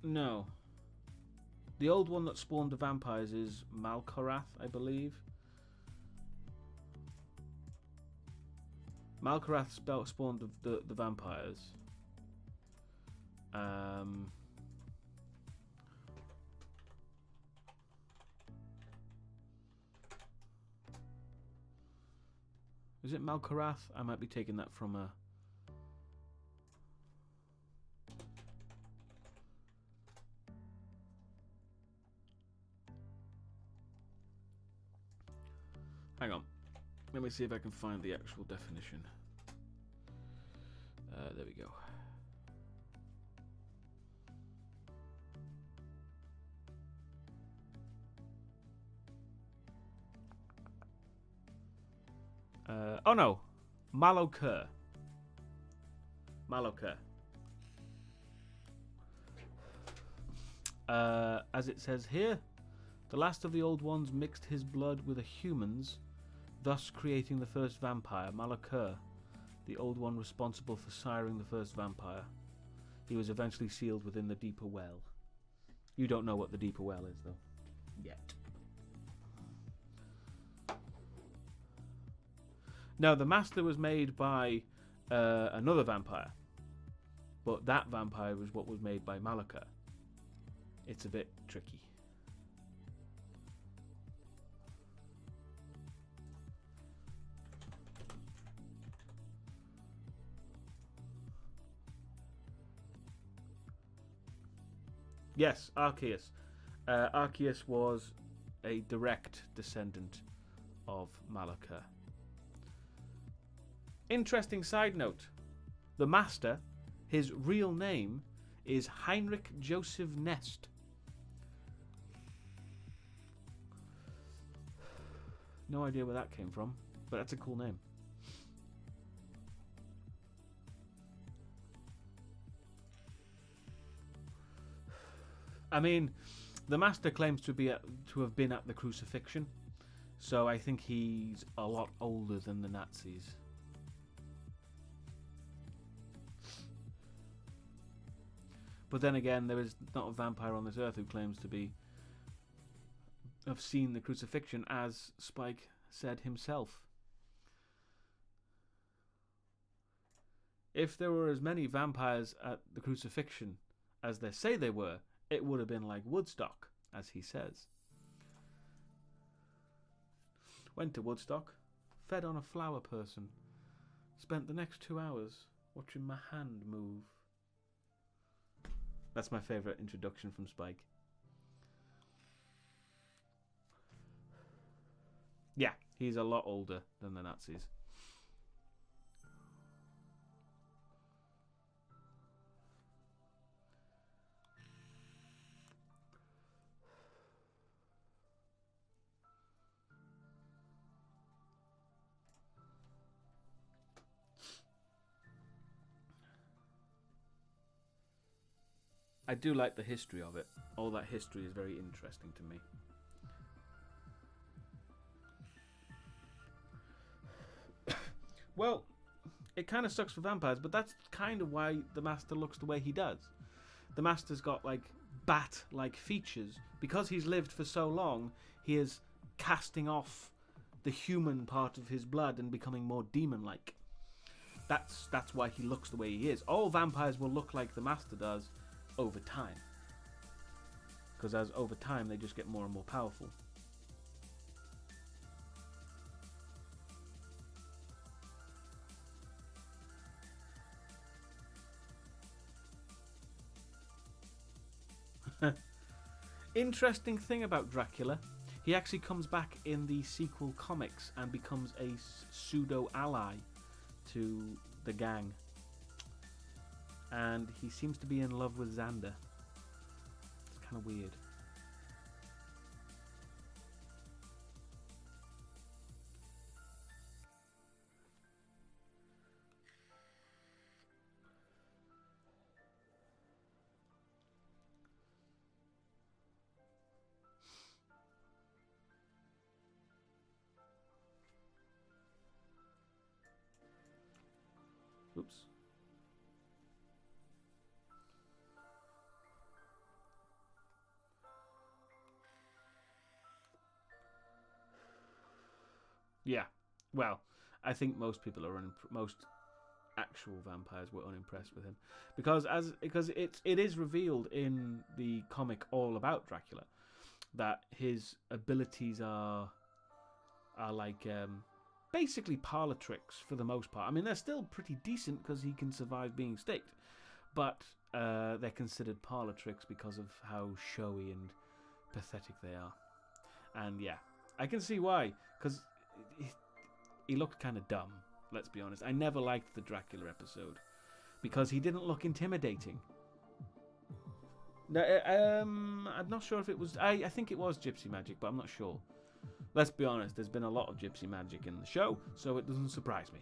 No. The old one that spawned the vampires is Malkorath, I believe. Malkorath spawned the vampires. Is it Malkorath? I might be taking that from a... Hang on. Let me see if I can find the actual definition. There we go. Oh no, Malokir. Malokir. As it says here, the last of the old ones mixed his blood with a human's, thus creating the first vampire, Malokir, the old one responsible for siring the first vampire. He was eventually sealed within the deeper well. You don't know what the deeper well is, though. Yet. No, the Master was made by another vampire. But that vampire was what was made by Malokir. It's a bit tricky. Yes, Arceus. Arceus was a direct descendant of Malokir. Interesting side note. The Master, his real name is Heinrich Joseph Nest. No idea where that came from, but that's a cool name. I mean, the Master claims to have been at the crucifixion, so I think he's a lot older than the Nazis. But then again, there is not a vampire on this earth who claims to have seen the crucifixion, as Spike said himself. If there were as many vampires at the crucifixion as they say they were, it would have been like Woodstock, as he says. Went to Woodstock, fed on a flower person, spent the next 2 hours watching my hand move. That's my favourite introduction from Spike. Yeah, he's a lot older than the Nazis. I do like the history of it. All that history is very interesting to me. Well, it kind of sucks for vampires, but that's kind of why the Master looks the way he does. The Master's got like bat-like features. Because he's lived for so long, he is casting off the human part of his blood and becoming more demon-like. That's why he looks the way he is. All vampires will look like the Master does over time. Because as over time, they just get more and more powerful. Interesting thing about Dracula, he actually comes back in the sequel comics and becomes a pseudo-ally to the gang. And he seems to be in love with Xander. It's kind of weird. Oops. Yeah. Well, I think most people are most actual vampires were unimpressed with him because it is revealed in the comic All About Dracula that his abilities are like basically parlor tricks for the most part. I mean, they're still pretty decent because he can survive being staked, but they're considered parlor tricks because of how showy and pathetic they are. And yeah, I can see why, because he looked kind of dumb, let's be honest. I never liked the Dracula episode because he didn't look intimidating. No, I'm not sure if it was... I think it was Gypsy Magic, but I'm not sure. Let's be honest, there's been a lot of Gypsy Magic in the show, so it doesn't surprise me.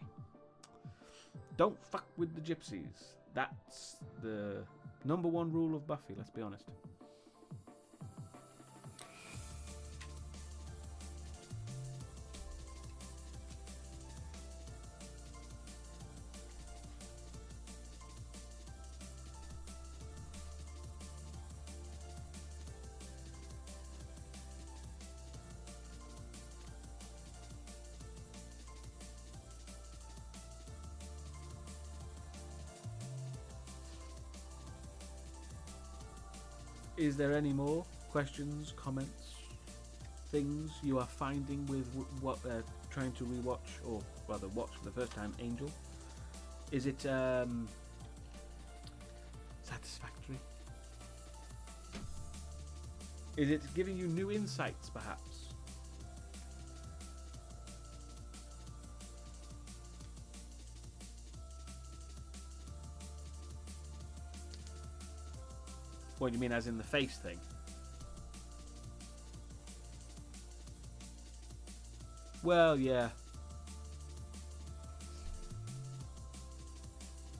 Don't fuck with the gypsies. That's the #1 rule of Buffy, let's be honest. Is there any more questions, comments, things you are finding with what trying to rewatch, or rather watch for the first time, Angel? Is it satisfactory? Is it giving you new insights, perhaps? What do you mean, as in the face thing? Well, yeah.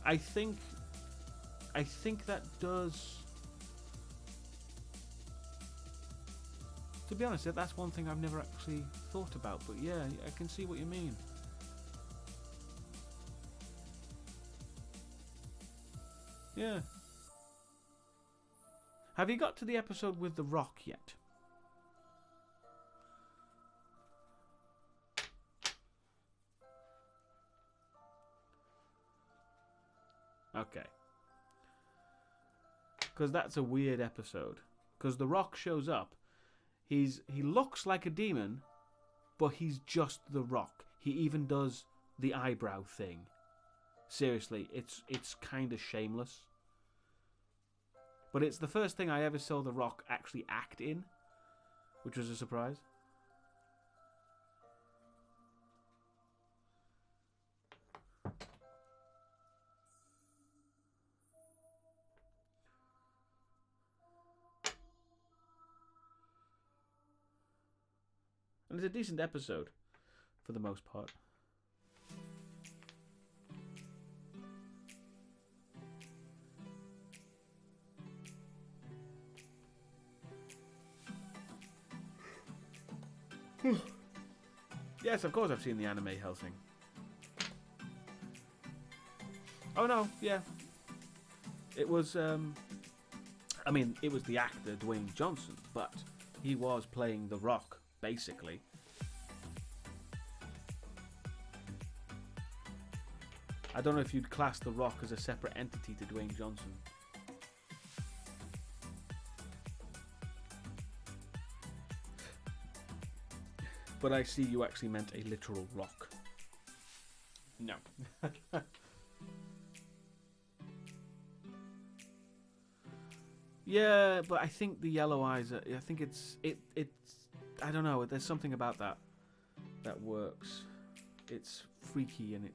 I think that does... To be honest, that's one thing I've never actually thought about, but yeah, I can see what you mean. Yeah. Have you got to the episode with The Rock yet? Okay. Because that's a weird episode. Because The Rock shows up. He looks like a demon, but he's just The Rock. He even does the eyebrow thing. Seriously, it's kind of shameless. But it's the first thing I ever saw The Rock actually act in, which was a surprise. And it's a decent episode, for the most part. Yes, of course I've seen the anime Hellsing. Oh no, yeah. It was, I mean, it was the actor Dwayne Johnson, but he was playing The Rock, basically. I don't know if you'd class The Rock as a separate entity to Dwayne Johnson. But I see you actually meant a literal rock. No. Yeah, but I think the yellow eyes are, I think it's I don't know, there's something about that works. It's freaky and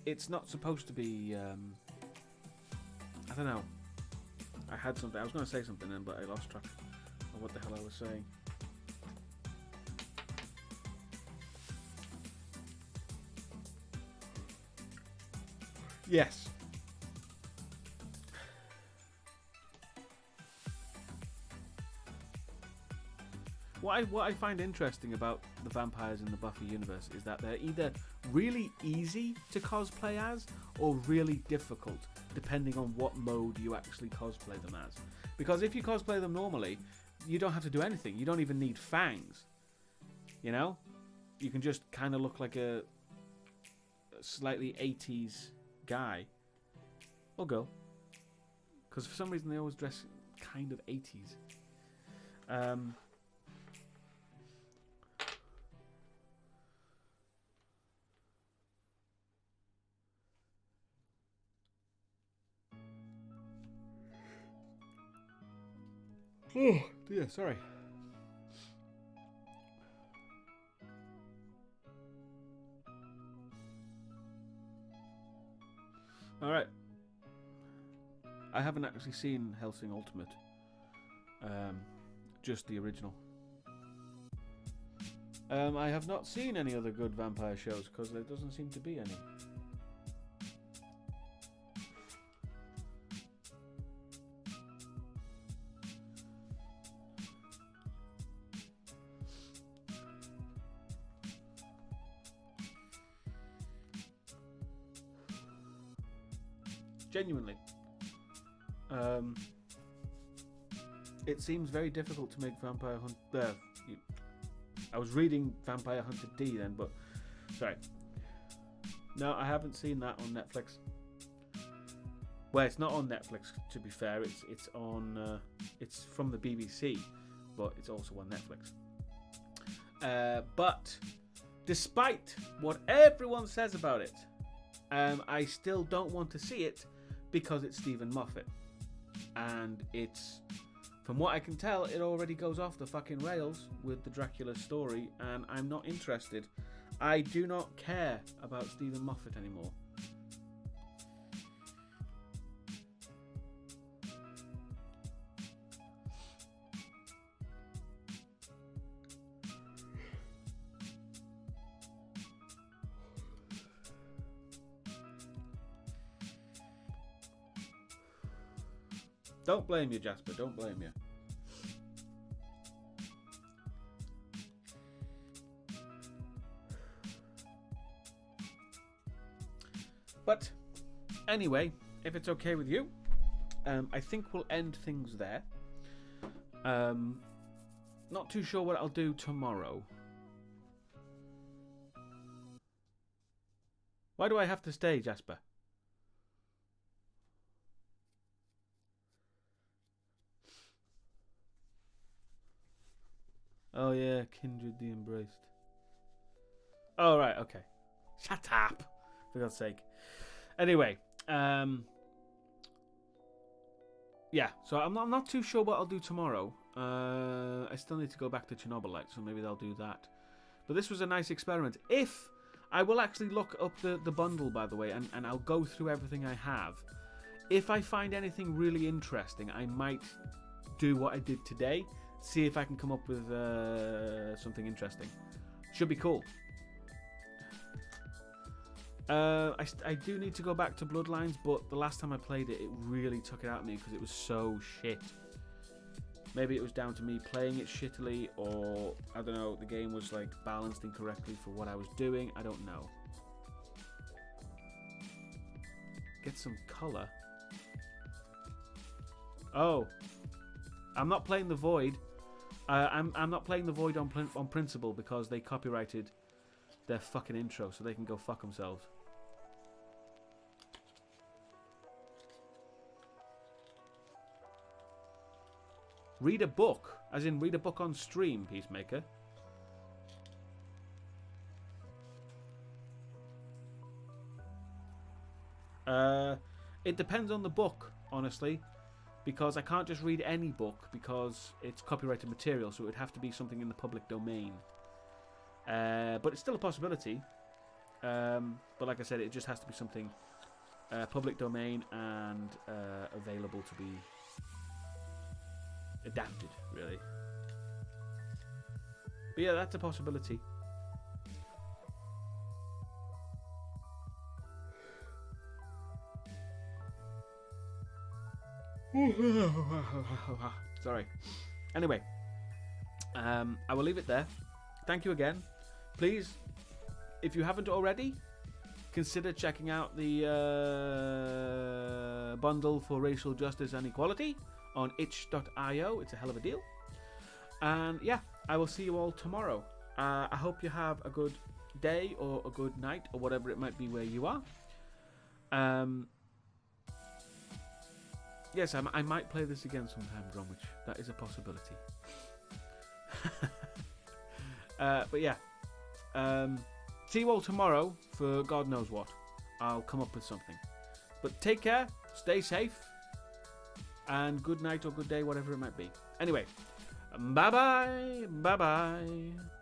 it's not supposed to be I don't know. I had something, I was going to say something then, but I lost track of what the hell I was saying. Yes. What I find interesting about the vampires in the Buffy universe is that they're either really easy to cosplay as or really difficult, depending on what mode you actually cosplay them as. Because if you cosplay them normally, you don't have to do anything. You don't even need fangs. You know? You can just kind of look like a slightly 80s guy or girl, because for some reason they always dress kind of 80s. Oh dear, sorry. Alright. I haven't actually seen Hellsing Ultimate. Just the original. I have not seen any other good vampire shows because there doesn't seem to be any. Genuinely. It seems very difficult to make Vampire Hunt. I was reading Vampire Hunter D then, but sorry. No, I haven't seen that on Netflix. Well, it's not on Netflix. To be fair, it's on. It's from the BBC, but it's also on Netflix. But despite what everyone says about it, I still don't want to see it because it's Stephen Moffat, and it's. From what I can tell, it already goes off the fucking rails with the Dracula story, and I'm not interested. I do not care about Stephen Moffat anymore. Don't blame you, Jasper. Don't blame you. But anyway, if it's okay with you, I think we'll end things there. Not too sure what I'll do tomorrow. Why do I have to stay, Jasper? Oh yeah, Kindred the Embraced. Oh right, okay. Shut up, for God's sake. Anyway, yeah. So I'm not too sure what I'll do tomorrow. I still need to go back to Chernobylite, so maybe they'll do that. But this was a nice experiment. If I will actually look up the bundle, by the way, and I'll go through everything I have. If I find anything really interesting, I might do what I did today. See if I can come up with something interesting. Should be cool. I do need to go back to Bloodlines, but the last time I played it, it really took it out of me because it was so shit. Maybe it was down to me playing it shittily, or I don't know, the game was like balanced incorrectly for what I was doing. I don't know. Get some colour. Oh, I'm not playing the Void. I'm not playing the Void on principle because they copyrighted their fucking intro, so they can go fuck themselves. Read a book, as in read a book on stream, Peacemaker. It depends on the book, honestly, because I can't just read any book because it's copyrighted material, so it would have to be something in the public domain. But it's still a possibility. But like I said, it just has to be something public domain and available to be adapted, really. But yeah, that's a possibility. Sorry. Anyway, I will leave it there. Thank you again. Please, if you haven't already, consider checking out the bundle for racial justice and equality on itch.io. It's a hell of a deal. And yeah, I will see you all tomorrow. I hope you have a good day or a good night or whatever it might be where you are. Yes, I might play this again sometime, Bromwich. That is a possibility. But yeah, see you all tomorrow for God knows what. I'll come up with something. But take care, stay safe, and good night or good day, whatever it might be. Anyway, bye-bye, bye-bye.